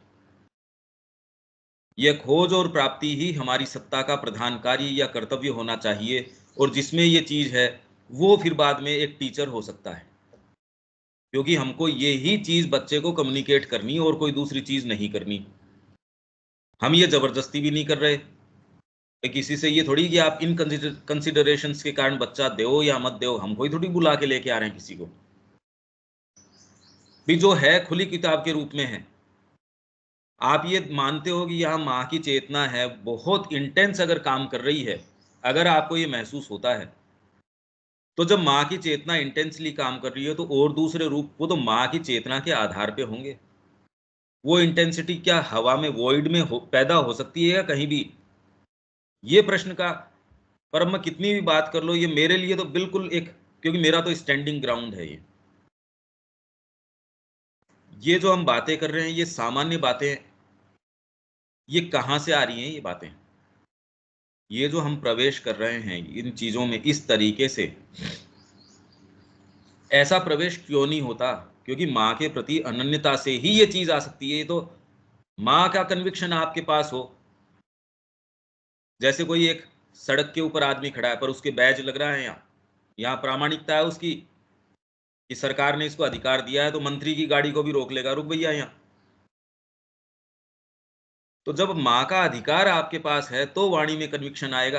यह खोज और प्राप्ति ही हमारी सत्ता का प्रधान कार्य या कर्तव्य होना चाहिए, और जिसमें ये चीज है वो फिर बाद में एक टीचर हो सकता है, क्योंकि हमको ये ही चीज बच्चे को कम्युनिकेट करनी और कोई दूसरी चीज नहीं करनी। हम ये जबरदस्ती भी नहीं कर रहे किसी से, ये थोड़ी कि आप इन कंसिडरेशंस के कारण बच्चा दो या मत दो, हम कोई थोड़ी बुला के लेके आ रहे हैं किसी को भी, जो है खुली किताब के रूप में है। आप ये मानते हो कि यहाँ माँ की चेतना है बहुत इंटेंस अगर काम कर रही है, अगर आपको ये महसूस होता है, तो जब माँ की चेतना इंटेंसली काम कर रही है तो और दूसरे रूप वो तो माँ की चेतना के आधार पे होंगे। वो इंटेंसिटी क्या हवा में वॉइड में पैदा हो सकती है या कहीं भी, ये प्रश्न का, पर अब मैं कितनी भी बात कर लो ये मेरे लिए तो बिल्कुल एक, क्योंकि मेरा तो स्टैंडिंग ग्राउंड है ये जो हम बातें कर रहे हैं ये सामान्य बातें, ये कहाँ से आ रही हैं ये बातें, ये जो हम प्रवेश कर रहे हैं इन चीजों में इस तरीके से, ऐसा प्रवेश क्यों नहीं होता, क्योंकि माँ के प्रति अनन्यता से ही ये चीज आ सकती है। तो माँ का कन्विक्शन आपके पास हो, जैसे कोई एक सड़क के ऊपर आदमी खड़ा है पर उसके बैज लग रहा है, यहाँ प्रामाणिकता है उसकी कि सरकार ने इसको अधिकार दिया है, तो मंत्री की गाड़ी को भी रोक लेगा, रुक भैया यहाँ। तो जब माँ का अधिकार आपके पास है तो वाणी में कन्विक्शन आएगा।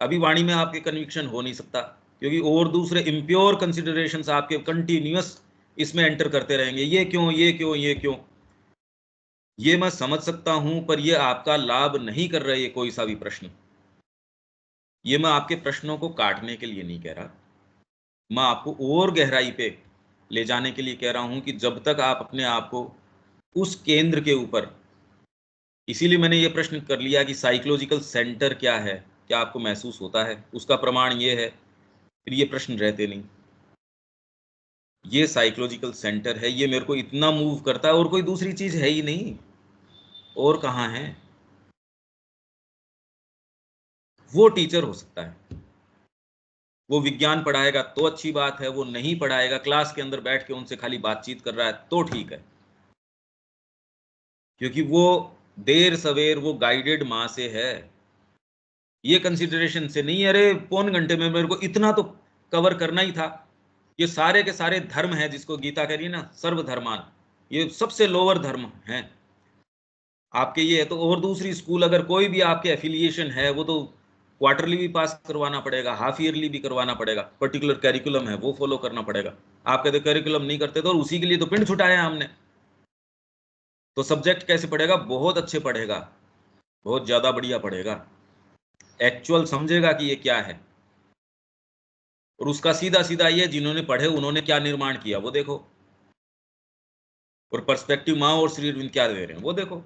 अभी वाणी में आपके कन्विक्शन हो नहीं सकता, क्योंकि और दूसरे इम्प्योर कंसिडरेशंस आपके कंटिन्यूअस इसमें एंटर करते रहेंगे, ये क्यों ये क्यों ये क्यों। ये मैं समझ सकता हूं, पर ये आपका लाभ नहीं कर रहे कोई सा भी प्रश्न। ये मैं आपके प्रश्नों को काटने के लिए नहीं कह रहा, मैं आपको और गहराई पे ले जाने के लिए कह रहा हूं कि जब तक आप अपने आप को उस केंद्र के ऊपर, इसीलिए मैंने ये प्रश्न कर लिया कि साइकोलॉजिकल सेंटर क्या है, क्या आपको महसूस होता है, उसका प्रमाण ये है, फिर ये प्रश्न रहते नहीं। ये साइकोलॉजिकल सेंटर है, ये मेरे को इतना मूव करता है और कोई दूसरी चीज है ही नहीं, और कहाँ है। वो टीचर हो सकता है, वो विज्ञान पढ़ाएगा तो अच्छी बात है, वो नहीं पढ़ाएगा क्लास के अंदर बैठ के उनसे खाली बातचीत कर रहा है तो ठीक है, क्योंकि वो देर सवेर वो गाइडेड माँ से है, ये कंसिडरेशन से नहीं अरे पौन घंटे में मेरे को इतना तो कवर करना ही था। ये सारे के सारे धर्म है जिसको गीता कह रही है ना सर्वधर्मान, ये सबसे लोअर धर्म है आपके ये है। तो और दूसरी स्कूल अगर कोई भी आपके एफिलिएशन है वो तो क्वार्टरली भी पास करवाना पड़ेगा, हाफ ईयरली भी करवाना पड़ेगा, पर्टिकुलर कैरिकुलम है वो फॉलो करना पड़ेगा। आप कहते कैरिकुलम नहीं करते तो उसी के लिए तो पिंड छुटाया हमने। तो सब्जेक्ट कैसे पढ़ेगा, बहुत अच्छे पढ़ेगा, बहुत ज्यादा बढ़िया पढ़ेगा, एक्चुअल समझेगा कि ये क्या है, और उसका सीधा सीधा ये जिन्होंने पढ़े उन्होंने क्या निर्माण किया वो देखो, और पर्सपेक्टिव माँ और श्री अरविंद क्या दे रहे हैं वो देखो।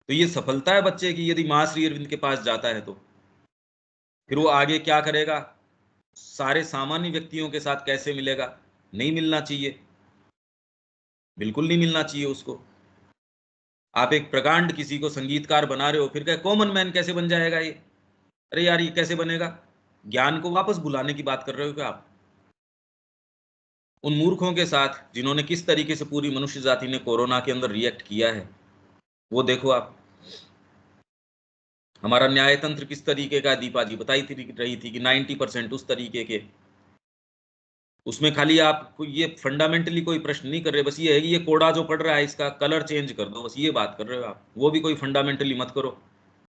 तो ये सफलता है बच्चे की, यदि माँ श्री अरविंद के पास जाता है तो फिर वो आगे क्या करेगा, सारे सामान्य व्यक्तियों के साथ कैसे मिलेगा, नहीं मिलना चाहिए, बिल्कुल नहीं मिलना चाहिए उसको। आप एक प्रकांड किसी को संगीतकार बना रहे हो, फिर क्या कॉमन मैन कैसे बन जाएगा ये, अरे यार ये कैसे बनेगा। ज्ञान को वापस बुलाने की बात कर रहे हो क्या आप उन मूर्खों के साथ जिन्होंने किस तरीके से पूरी मनुष्य जाति ने कोरोना के अंदर रिएक्ट किया है वो देखो आप। हमारा न्यायतंत्र किस तरीके का, दीपा जी बताई रही थी कि 90% उस तरीके के, उसमें खाली आप ये फंडामेंटली कोई प्रश्न नहीं कर रहे, बस ये है कि ये कोड़ा जो पड़ रहा है इसका कलर चेंज कर दो, बस ये बात कर रहे हो आप। वो भी कोई फंडामेंटली मत करो,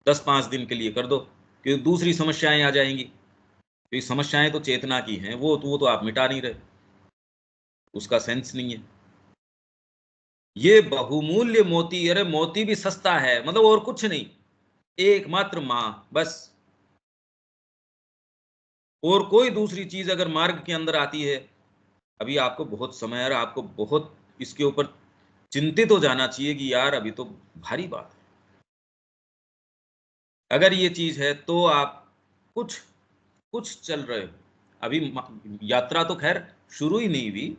10-5 दिन के लिए कर दो, क्योंकि दूसरी समस्याएं आ जाएंगी, क्योंकि समस्याएं तो चेतना की हैं, वो तो आप मिटा नहीं रहे, उसका सेंस नहीं है। ये बहुमूल्य मोती, अरे मोती भी सस्ता है, मतलब और कुछ नहीं, एकमात्र माँ बस। और कोई दूसरी चीज अगर मार्ग के अंदर आती है, अभी आपको बहुत समय है, आपको बहुत इसके ऊपर चिंतित हो जाना चाहिए कि यार अभी तो भारी बात है। अगर ये चीज है तो आप कुछ कुछ चल रहे हो, अभी यात्रा तो खैर शुरू ही नहीं हुई,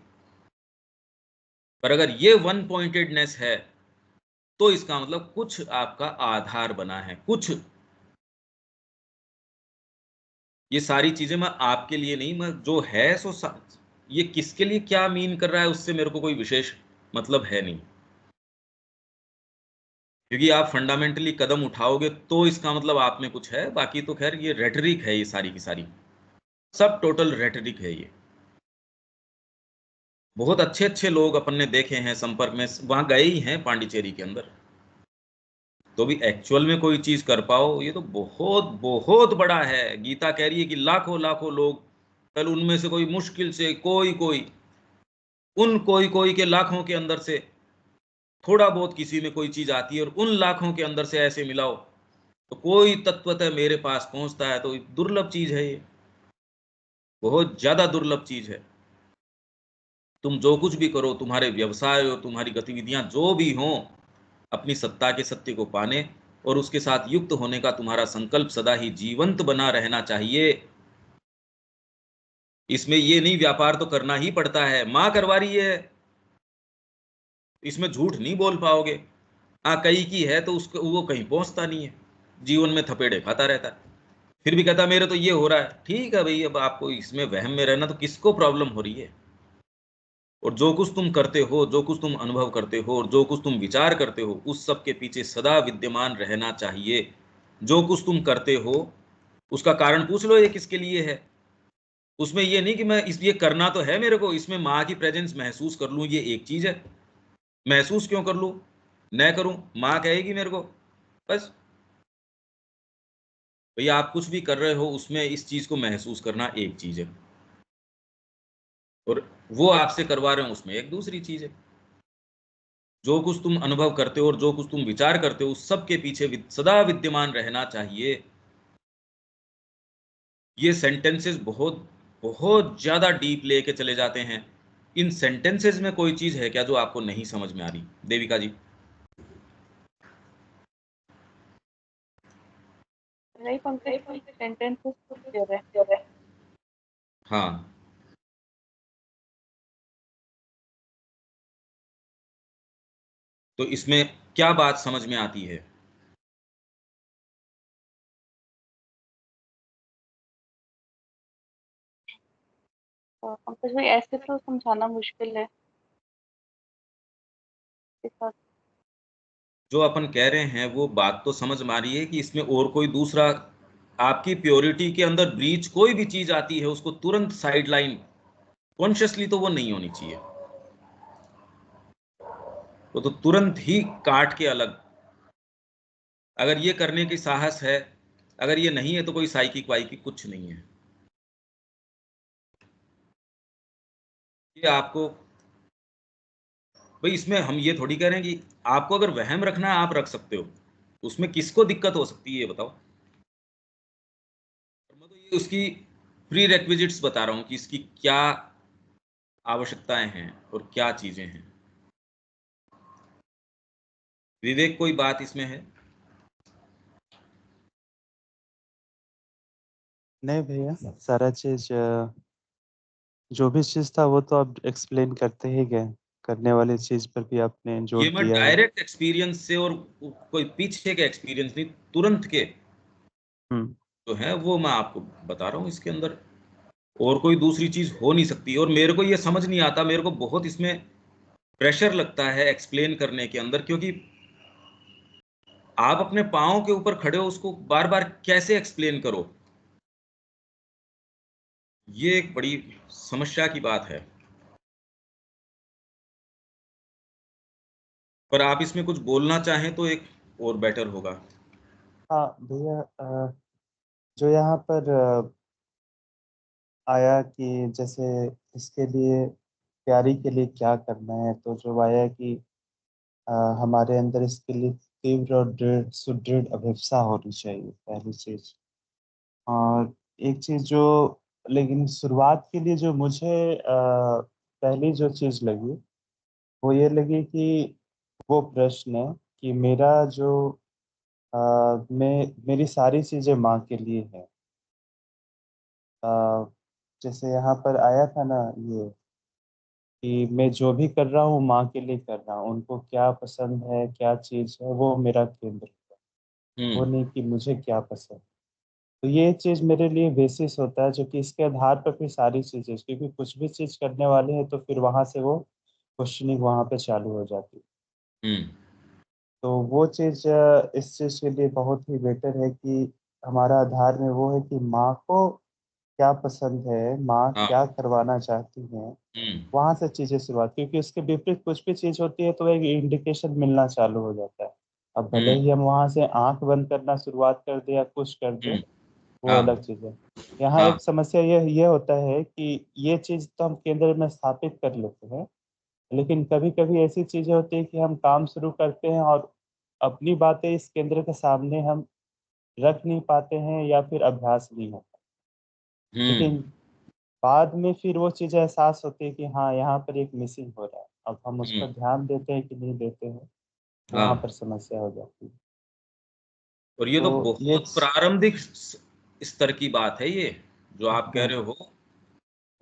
पर अगर ये वन पॉइंटेडनेस है तो इसका मतलब कुछ आपका आधार बना है, कुछ। ये सारी चीजें मैं आपके लिए नहीं, मैं जो है ये किसके लिए क्या मीन कर रहा है उससे मेरे को कोई विशेष मतलब है नहीं, क्योंकि आप फंडामेंटली कदम उठाओगे तो इसका मतलब आप में कुछ है। बाकी तो खैर ये रेटरिक है, ये सारी की सारी सब टोटल रेटरिक है ये। बहुत अच्छे अच्छे लोग अपन ने देखे हैं संपर्क में, वहां गए ही हैं पांडिचेरी के अंदर, तो भी एक्चुअल में कोई चीज कर पाओ ये तो बहुत बहुत बड़ा है। गीता कह रही है कि लाखों लाखों लोग, कल उनमें से कोई मुश्किल से कोई कोई, उन कोई कोई के लाखों के अंदर से थोड़ा बहुत किसी में कोई चीज आती है, और उन लाखों के अंदर से ऐसे मिलाओ तो कोई तत्वतः मेरे पास पहुंचता है। तो दुर्लभ चीज है ये, बहुत ज्यादा दुर्लभ चीज है। तुम जो कुछ भी करो, तुम्हारे व्यवसाय हो, तुम्हारी गतिविधियां जो भी हों, अपनी सत्ता के सत्य को पाने और उसके साथ युक्त होने का तुम्हारा संकल्प सदा ही जीवंत बना रहना चाहिए। इसमें ये नहीं व्यापार तो करना ही पड़ता है, मां करवा रही है, इसमें झूठ नहीं बोल पाओगे। हाँ, कई की है तो उसको वो कहीं पहुंचता नहीं है, जीवन में थपेड़े खाता रहता है, फिर भी कहता मेरे तो ये हो रहा है। ठीक है भाई, अब आपको इसमें वहम में रहना, तो किसको प्रॉब्लम हो रही है? और जो कुछ तुम करते हो, जो कुछ तुम अनुभव करते हो और जो कुछ तुम विचार करते हो, उस सब के पीछे सदा विद्यमान रहना चाहिए। जो कुछ तुम करते हो उसका कारण पूछ लो ये किसके लिए है। उसमें ये नहीं कि मैं इस ये करना तो है मेरे को, इसमें माँ की प्रेजेंस महसूस कर लूँ, ये एक चीज है। महसूस क्यों कर लूँ, न करूँ, माँ कहेगी मेरे को, बस। भैया आप कुछ भी कर रहे हो उसमें इस चीज को महसूस करना एक चीज है, और वो आपसे करवा रहे हो उसमें एक दूसरी चीज है। जो कुछ तुम अनुभव करते हो और जो कुछ तुम विचार करते हो, उस सब के पीछे सदा विद्यमान रहना चाहिए। ये सेंटेंसेस बहुत बहुत ज्यादा डीप लेके चले जाते हैं। इन सेंटेंसेस में कोई चीज है क्या जो आपको नहीं समझ में आ रही, देविका जी? नहीं पंकज जी, सेंटेंसेस तो क्लियर है। हाँ, तो इसमें क्या बात समझ में आती है? पंकज भाई ऐसे तो समझाना मुश्किल है के साथ। जो अपन कह रहे हैं वो बात तो समझ में आ रही है कि इसमें और कोई दूसरा, आपकी प्योरिटी के अंदर ब्रीच कोई भी चीज आती है उसको तुरंत साइडलाइन, कॉन्शियसली तो वो नहीं होनी चाहिए, वो तो तुरंत ही काट के अलग। अगर ये करने की साहस है, अगर ये नहीं है तो कोई साइकिक वाइकिक कुछ नहीं है। ये आपको, भाई इसमें हम ये थोड़ी कह रहे हैं कि आपको अगर वहम रखना है आप रख सकते हो, उसमें किसको दिक्कत हो सकती है ये बताओ। मैं तो ये उसकी प्री रेक्विजिट्स बता रहा हूँ कि इसकी क्या आवश्यकताएं हैं और क्या चीजें हैं। विवेक, कोई बात इसमें है? नहीं भैया, सारा चीज जो भी चीज था वो तो आप एक्सप्लेन करते ही गए। करने वाली चीज पर भी आपने जोर ये मैं दिया है। डायरेक्ट एक्सपीरियंस से और कोई पीछे के एक्सपीरियंस नहीं, तुरंत के हम्म। जो है वो मैं आपको बता रहा हूँ। इसके अंदर और कोई दूसरी चीज हो नहीं सकती, और मेरे को ये समझ नहीं आता, मेरे को बहुत इसमें प्रेशर लगता है एक्सप्लेन करने के अंदर, क्योंकि आप अपने पाँव के ऊपर खड़े हो, उसको बार बार कैसे एक्सप्लेन करो, ये एक बड़ी समस्या की बात है। पर आप इसमें कुछ बोलना चाहें तो एक और बेटर होगा। हाँ भैया, जो यहाँ पर आया कि जैसे इसके लिए, तैयारी के लिए क्या करना है, तो जो आया कि अ, हमारे अंदर इसके लिए तीव्र और दृढ़ सुदृढ़ अभिप्सा होनी चाहिए, पहली चीज। और एक चीज जो, लेकिन शुरुआत के लिए जो मुझे पहली जो चीज लगी वो ये लगी कि वो प्रश्न है कि मेरा जो मेरी सारी चीजें माँ के लिए है। अ, जैसे यहाँ पर आया था ना, ये कि मैं जो भी कर रहा हूँ माँ के लिए कर रहा हूँ, उनको क्या पसंद है क्या चीज़ है वो मेरा केंद्र है, वो नहीं कि मुझे क्या पसंद। तो ये चीज़ मेरे लिए बेसिस होता है, जो कि इसके आधार पर फिर सारी चीज़ें, क्योंकि कुछ भी चीज़ करने वाले हैं तो फिर वहाँ से वो क्वेश्चनिंग वहाँ पे चालू हो जाती है। तो वो चीज़ इस चीज़ के लिए बहुत ही बेटर है कि हमारा आधार में वो है कि माँ को क्या पसंद है, माँ हाँ। क्या करवाना चाहती हैं, वहां से चीजें शुरुआत, क्योंकि उसके विपरीत कुछ भी चीज होती है तो एक इंडिकेशन मिलना चालू हो जाता है। अब भले ही हम वहां से आंख बंद करना शुरुआत कर दे या कुछ कर दे, वो हाँ। अलग चीज है। यहाँ हाँ। एक समस्या ये होता है कि ये चीज तो हम केंद्र में स्थापित कर लेते हैं, लेकिन कभी कभी ऐसी चीजें होती है कि हम काम शुरू करते हैं और अपनी बातें इस केंद्र के सामने हम रख नहीं पाते हैं या फिर अभ्यास नहीं होता। लेकिन बाद में फिर वो चीज़ एहसास होती है कि हाँ यहाँ पर एक मिसिंग हो रहा है, अब हम उस पर ध्यान देते हैं कि नहीं देते हैं, वहाँ हाँ। पर समस्या हो जाती है। और ये तो तो ये बहुत प्रारंभिक स्तर की बात है, ये जो आप कह हाँ, रहे हो,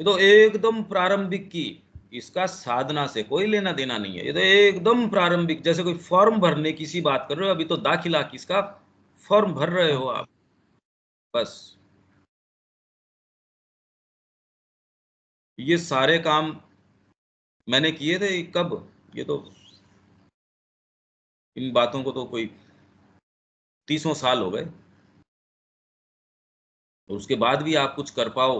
ये तो एकदम प्रारंभिक की, इसका साधना से कोई लेना देना नहीं है। ये तो एकदम प्रारंभिक, जैसे कोई फॉर्म भरने की सी बात कर रहे हो, अभी तो दाखिला किसका फॉर्म भर रहे हो हाँ, आप, बस। ये सारे काम मैंने किए थे कब, ये तो इन बातों को तो कोई 30 साल हो गए, और उसके बाद भी आप कुछ कर पाओ।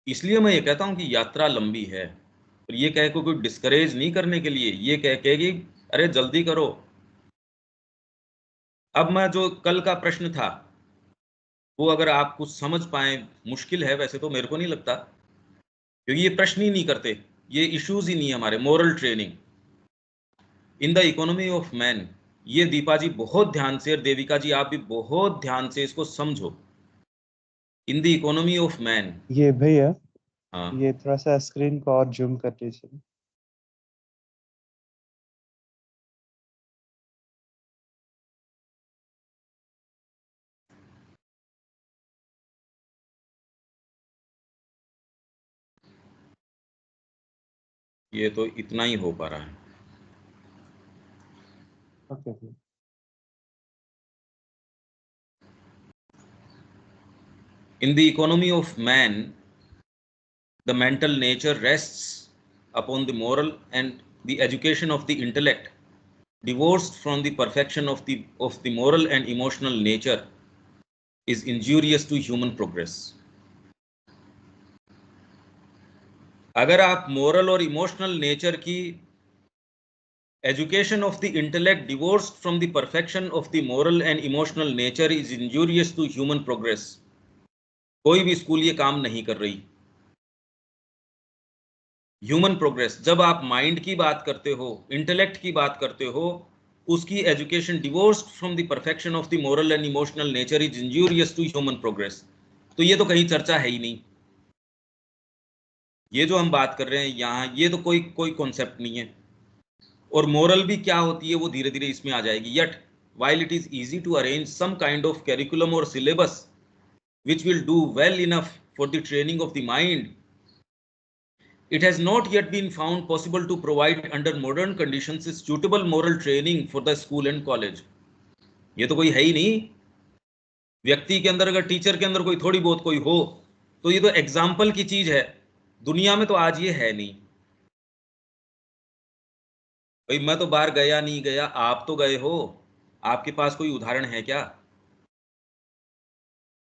इसलिए मैं ये कहता हूँ कि यात्रा लंबी है, और ये कह को कोई डिस्करेज नहीं करने के लिए, ये कह के कि अरे जल्दी करो। अब मैं जो कल का प्रश्न था, वो अगर आप कुछ समझ पाए, मुश्किल है वैसे तो, मेरे को नहीं लगता, क्योंकि ये प्रश्न ही नहीं करते, ये इश्यूज ही नहीं है हमारे। Moral training in the economy of man, ये दीपा जी बहुत ध्यान से, और देविका जी आप भी बहुत ध्यान से इसको समझो। In the economy of man. ये भैया, हाँ। ये थोड़ा सा स्क्रीन को और जूम कर दीजिए। ये तो इतना ही हो पा रहा है। ओके भैया। In the economy of man, the mental nature rests upon the moral and the education of the intellect. Divorced from the perfection of the moral and emotional nature is injurious to human progress. अगर आप मोरल और इमोशनल नेचर की education of the intellect divorced from the perfection of the moral and emotional nature is injurious to human progress, कोई भी स्कूल ये काम नहीं कर रही। ह्यूमन प्रोग्रेस, जब आप माइंड की बात करते हो, इंटेलेक्ट की बात करते हो, उसकी education divorced from the perfection of the moral and emotional nature is injurious to human progress. तो ये तो कहीं चर्चा है ही नहीं। ये जो हम बात कर रहे हैं यहाँ, ये तो कोई कोई कॉन्सेप्ट नहीं है। और मोरल भी क्या होती है वो धीरे धीरे इसमें आ जाएगी। Yet while it is easy to arrange some kind of curriculum or syllabus which will do well enough for the training of the mind, it has not yet been found possible to provide under modern conditions a suitable moral training for the school and college. ये तो कोई है ही नहीं। व्यक्ति के अंदर अगर टीचर के अंदर कोई थोड़ी बहुत कोई हो, तो ये तो एग्जाम्पल की चीज है। दुनिया में तो आज ये है नहीं। भाई मैं तो बाहर गया नहीं गया, आप तो गए हो, आपके पास कोई उदाहरण है क्या?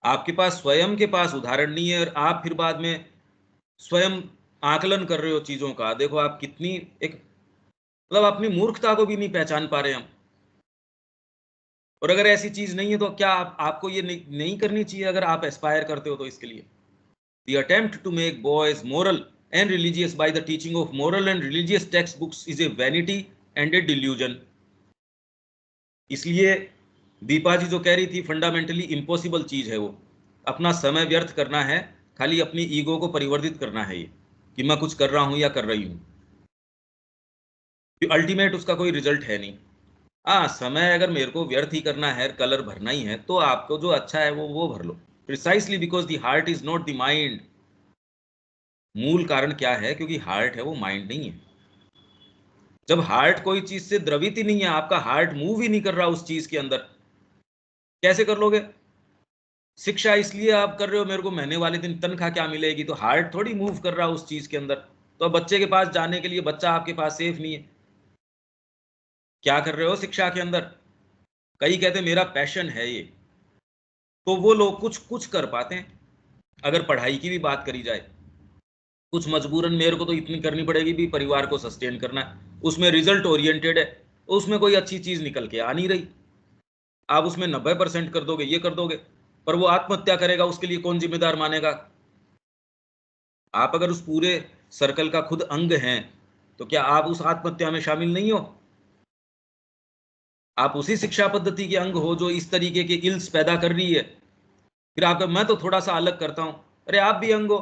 आपके पास स्वयं के पास उदाहरण नहीं है, और आप फिर बाद में स्वयं आकलन कर रहे हो चीजों का। देखो आप कितनी एक, मतलब अपनी मूर्खता को भी नहीं पहचान पा रहे हम। और अगर ऐसी चीज नहीं है तो क्या आपको ये नहीं करनी चाहिए, अगर आप एस्पायर करते हो तो इसके लिए। The attempt to make boys moral and religious by the teaching of moral and religious textbooks is a vanity and a delusion. इसलिए दीपा जी जो कह रही थी, फंडामेंटली इम्पॉसिबल चीज है वो। अपना समय व्यर्थ करना है, खाली अपनी ईगो को परिवर्तित करना है, ये कि मैं कुछ कर रहा हूं या कर रही हूं। अल्टीमेट उसका कोई रिजल्ट है नहीं। हाँ, समय अगर मेरे को व्यर्थ ही करना है, कलर भरना ही है, तो आपको जो अच्छा है वो भर लो। Precisely because the heart is not the mind, मूल कारण क्या है? क्योंकि हार्ट है वो माइंड नहीं है। जब हार्ट कोई चीज से द्रवित ही नहीं है, आपका हार्ट मूव ही नहीं कर रहा उस चीज के अंदर, कैसे कर लोगे? शिक्षा इसलिए आप कर रहे हो, मेरे को महीने वाले दिन तनख्वाह क्या मिलेगी, तो हार्ट थोड़ी मूव कर रहा उस चीज के अंदर। तो अब बच्चे के पास जाने के लिए, बच्चा आपके पास सेफ नहीं है, क्या कर रहे हो शिक्षा के अंदर? कई कहते मेरा पैशन है ये, तो वो लोग कुछ कुछ कर पाते हैं। अगर पढ़ाई की भी बात करी जाए, कुछ मजबूरन मेरे को तो इतनी करनी पड़ेगी भी, परिवार को सस्टेन करना है, उसमें रिजल्ट ओरिएंटेड है, उसमें कोई अच्छी चीज निकल के आ नहीं रही, आप उसमें 90% कर दोगे, ये कर दोगे, पर वो आत्महत्या करेगा, उसके लिए कौन जिम्मेदार मानेगा? आप अगर उस पूरे सर्कल का खुद अंग हैं, तो क्या आप उस आत्महत्या में शामिल नहीं हो? आप उसी शिक्षा पद्धति के अंग हो जो इस तरीके के इल्स पैदा कर रही है। फिर आपका मैं तो थोड़ा सा अलग करता हूं, अरे आप भी अंग हो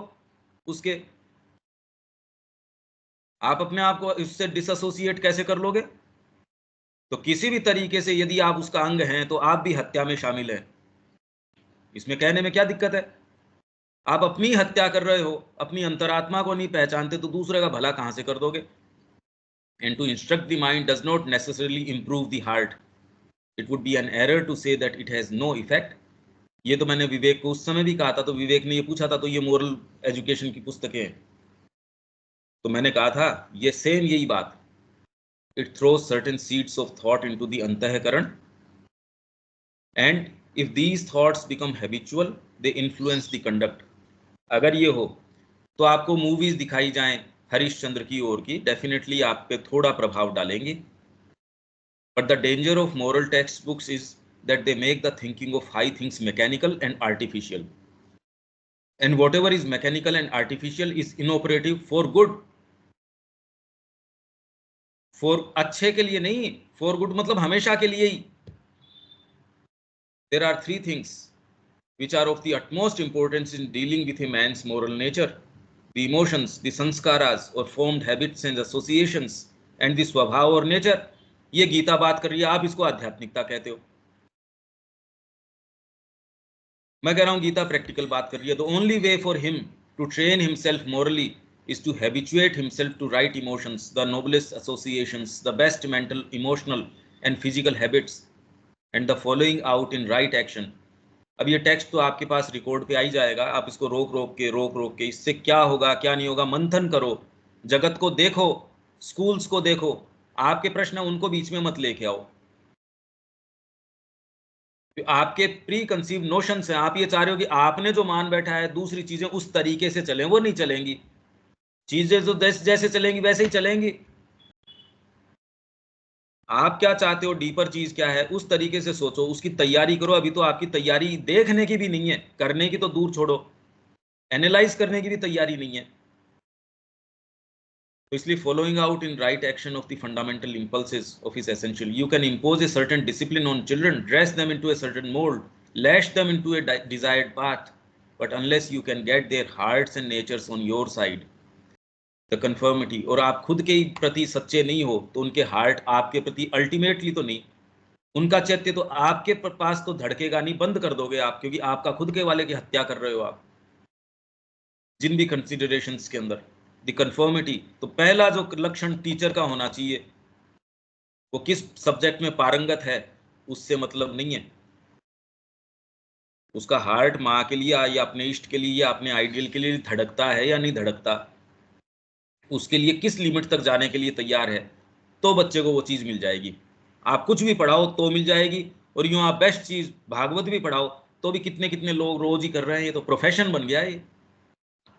उसके, आप अपने आप को इससे डिसएसोसिएट कैसे कर लोगे? तो किसी भी तरीके से यदि आप उसका अंग हैं, तो आप भी हत्या में शामिल हैं। इसमें कहने में क्या दिक्कत है? आप अपनी हत्या कर रहे हो, अपनी अंतरात्मा को नहीं पहचानते, तो दूसरे का भला कहां से कर दोगे? And to instruct the mind does not necessarily improve the heart, it would be an error to say that it has no effect. ये तो मैंने विवेक को उस समय भी कहा था, तो विवेक ने ये पूछा था, तो ये मोरल एजुकेशन की पुस्तकें हैं, तो मैंने कहा था ये सेम यही बात, it throws certain seeds of thought into the अंतःकरण, and if these thoughts become habitual they influence the conduct. अगर ये हो तो आपको मूवीज दिखाई जाएं हरिश्चंद्र की ओर की, डेफिनेटली आप पे थोड़ा प्रभाव डालेंगी, but the danger of moral text books is that they make the thinking of high things mechanical and artificial, and whatever is mechanical and artificial is inoperative for good, for अच्छे के लिए नहीं, for good मतलब हमेशा के लिए ही। There are three things which are of the utmost importance in dealing with a man's moral nature: the emotions, the sanskaras or formed habits and associations, and the स्वभाव और nature। ये गीता बात कर रही है, आप इसको आध्यात्मिकता कहते हो, मैं कह रहा हूं गीता प्रैक्टिकल बात कर रही है। The only way for him to train himself morally is to habituate himself to right emotions, the noblest associations, the best mental, emotional and physical habits, and the following out in right action। अब ये टेक्स्ट तो आपके पास रिकॉर्ड पे आ ही जाएगा, आप इसको रोक रोक के इससे क्या होगा क्या नहीं होगा मंथन करो, जगत को देखो, स्कूल्स को देखो, आपके प्रश्न उनको बीच में मत लेके आओ। आपके प्री कंसीव नोशंस हैं, आप ये चाह रहे हो कि आपने जो मान बैठा है दूसरी चीजें उस तरीके से चलें, वो नहीं चलेंगी, चीजें जो जैसे चलेंगी वैसे ही चलेंगी। आप क्या चाहते हो, डीपर चीज क्या है, उस तरीके से सोचो, उसकी तैयारी करो। अभी तो आपकी तैयारी देखने की भी नहीं है, करने की तो दूर छोड़ो, एनालाइज करने की भी तैयारी नहीं है। तो इसलिए following out in right action of the fundamental impulses of is essential. You can impose a certain discipline on children, dress them into a certain mould, lash them into a desired path, but unless you can get their hearts and natures on your side, the conformity, और आप खुद के प्रति सच्चे नहीं हो, तो उनके हार्ट आपके प्रति अल्टीमेटली तो नहीं, उनका चैत्य तो आपके पास तो धड़केगा नहीं, बंद कर दोगे आप, क्योंकि आपका खुद के वाले की हत्या कर रहे हो आप जिन भी कंसिडरेशंस के अंदर। द कन्फर्मिटी, तो पहला जो लक्षण टीचर का होना चाहिए, वो किस सब्जेक्ट में पारंगत है उससे मतलब नहीं है, उसका हार्ट माँ के लिए या अपने इष्ट के लिए या अपने आइडियल के लिए धड़कता है या नहीं धड़कता, उसके लिए किस लिमिट तक जाने के लिए तैयार है, तो बच्चे को वो चीज़ मिल जाएगी। आप कुछ भी पढ़ाओ तो मिल जाएगी, और यूँ आप बेस्ट चीज़ भागवत भी पढ़ाओ तो भी कितने कितने लोग रोज ही कर रहे हैं, ये तो प्रोफेशन बन गया, ये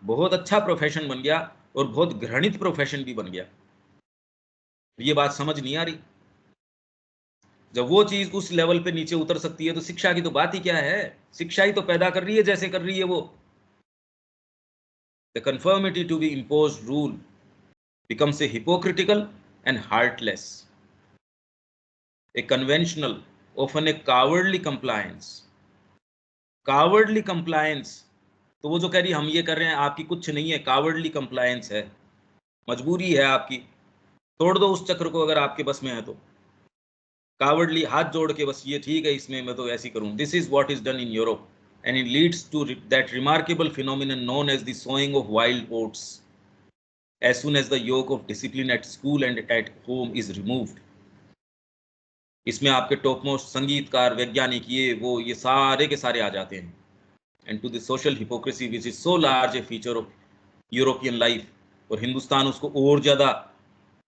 बहुत अच्छा प्रोफेशन बन गया और बहुत घृणित प्रोफेशन भी बन गया। ये बात समझ नहीं आ रही। जब वो चीज उस लेवल पे नीचे उतर सकती है, तो शिक्षा की तो बात ही क्या है, शिक्षा ही तो पैदा कर रही है जैसे कर रही है वो। The conformity to be impose rule becomes a hypocritical and heartless, a conventional, often a cowardly compliance। cowardly compliance, तो वो जो कह रही हम ये कर रहे हैं आपकी कुछ नहीं है, cowardly compliance है, मजबूरी है आपकी, तोड़ दो उस चक्र को अगर आपके बस में है तो। cowardly हाथ जोड़ के बस ये ठीक है इसमें मैं तो ऐसी करूं, this is what is done in Europe. and it leads to that remarkable phenomenon known as the sowing of wild oats as soon as the yoke of discipline at school and at home is removed. इसमें आपके टॉप मोस्ट संगीतकार, वैज्ञानिक, ये सारे के सारे आ जाते हैं. And to the social hypocrisy which is so large a feature of European life, और हिंदुस्तान उसको और ज्यादा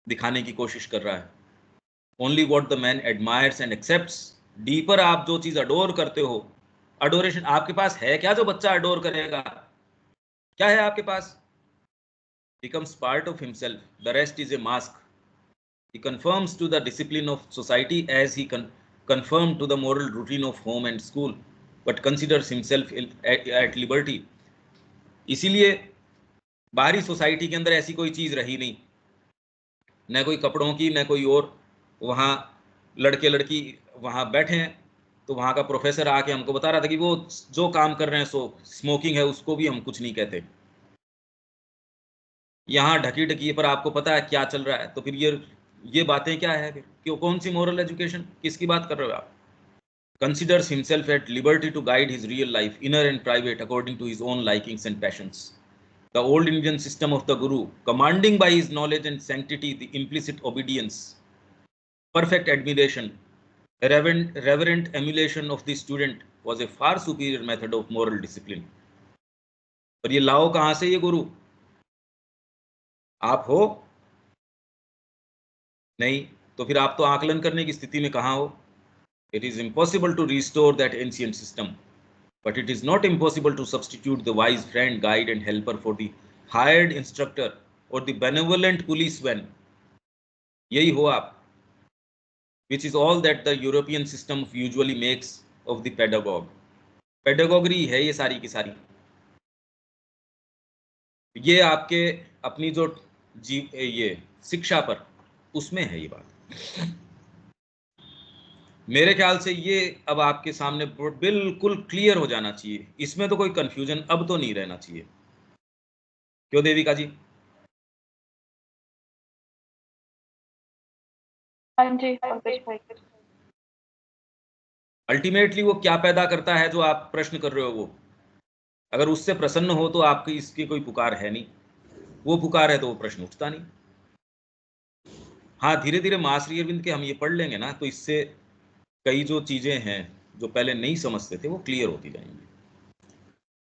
दिखाने की कोशिश कर रहा है. Only what the man admires and accepts. Deeper आप जो चीज अडोर करते हो, अडोरेशन आपके पास है क्या जो बच्चा अडोर करेगा? क्या है आपके पास? Becomes part of himself. The rest is a mask. He conforms to the discipline of society as he conformed to the moral routine of home and school, but considers himself at liberty. इसीलिए बाहरी सोसाइटी के अंदर ऐसी कोई चीज रही नहीं, न कोई कपड़ों की, न कोई और. वहाँ लड़के लड़की वहाँ बैठे हैं, तो वहाँ का प्रोफेसर आके हमको बता रहा था कि वो जो काम कर रहे हैं, सो स्मोकिंग है, उसको भी हम कुछ नहीं कहते. यहाँ ढकी ढकी पर आपको पता है क्या चल रहा है. तो फिर ये बातें क्या है? फिर क्यों, कौन सी मॉरल एजुकेशन, किसकी बात कर रहे हो आप? Considers himself at liberty to guide his real life, inner and private, according to his own likings and passions. The old Indian system of the Guru, commanding by his knowledge and sanctity the implicit obedience, perfect admiration, reverent emulation of the student, was a far superior method of moral discipline. पर ये लाओ कहाँ से ये गुरु? आप हो नहीं, तो फिर आप तो आकलन करने की स्थिति में कहाँ हो? It is impossible to restore that ancient system, but it is not impossible to substitute the wise friend, guide and helper for the hired instructor or the benevolent policeman. यही हो आप, which is all that the European system usually makes of the pedagogue. Pedagogy है ये सारी की सारी. ये आपके अपनी जो ये शिक्षा पर, उसमें है ये बात. मेरे ख्याल से ये अब आपके सामने बिल्कुल क्लियर हो जाना चाहिए. इसमें तो कोई कंफ्यूजन अब तो नहीं रहना चाहिए. क्यों देविका जी? हाँ जी पंकज भाई. अल्टीमेटली वो क्या पैदा करता है जो आप प्रश्न कर रहे हो, वो अगर उससे प्रसन्न हो तो आपकी इसकी कोई पुकार है नहीं. वो पुकार है तो वो प्रश्न उठता नहीं. हाँ, धीरे धीरे मां श्री अरविंद के हम ये पढ़ लेंगे ना, तो इससे कई जो चीजें हैं जो पहले नहीं समझते थे वो क्लियर होती जाएंगी.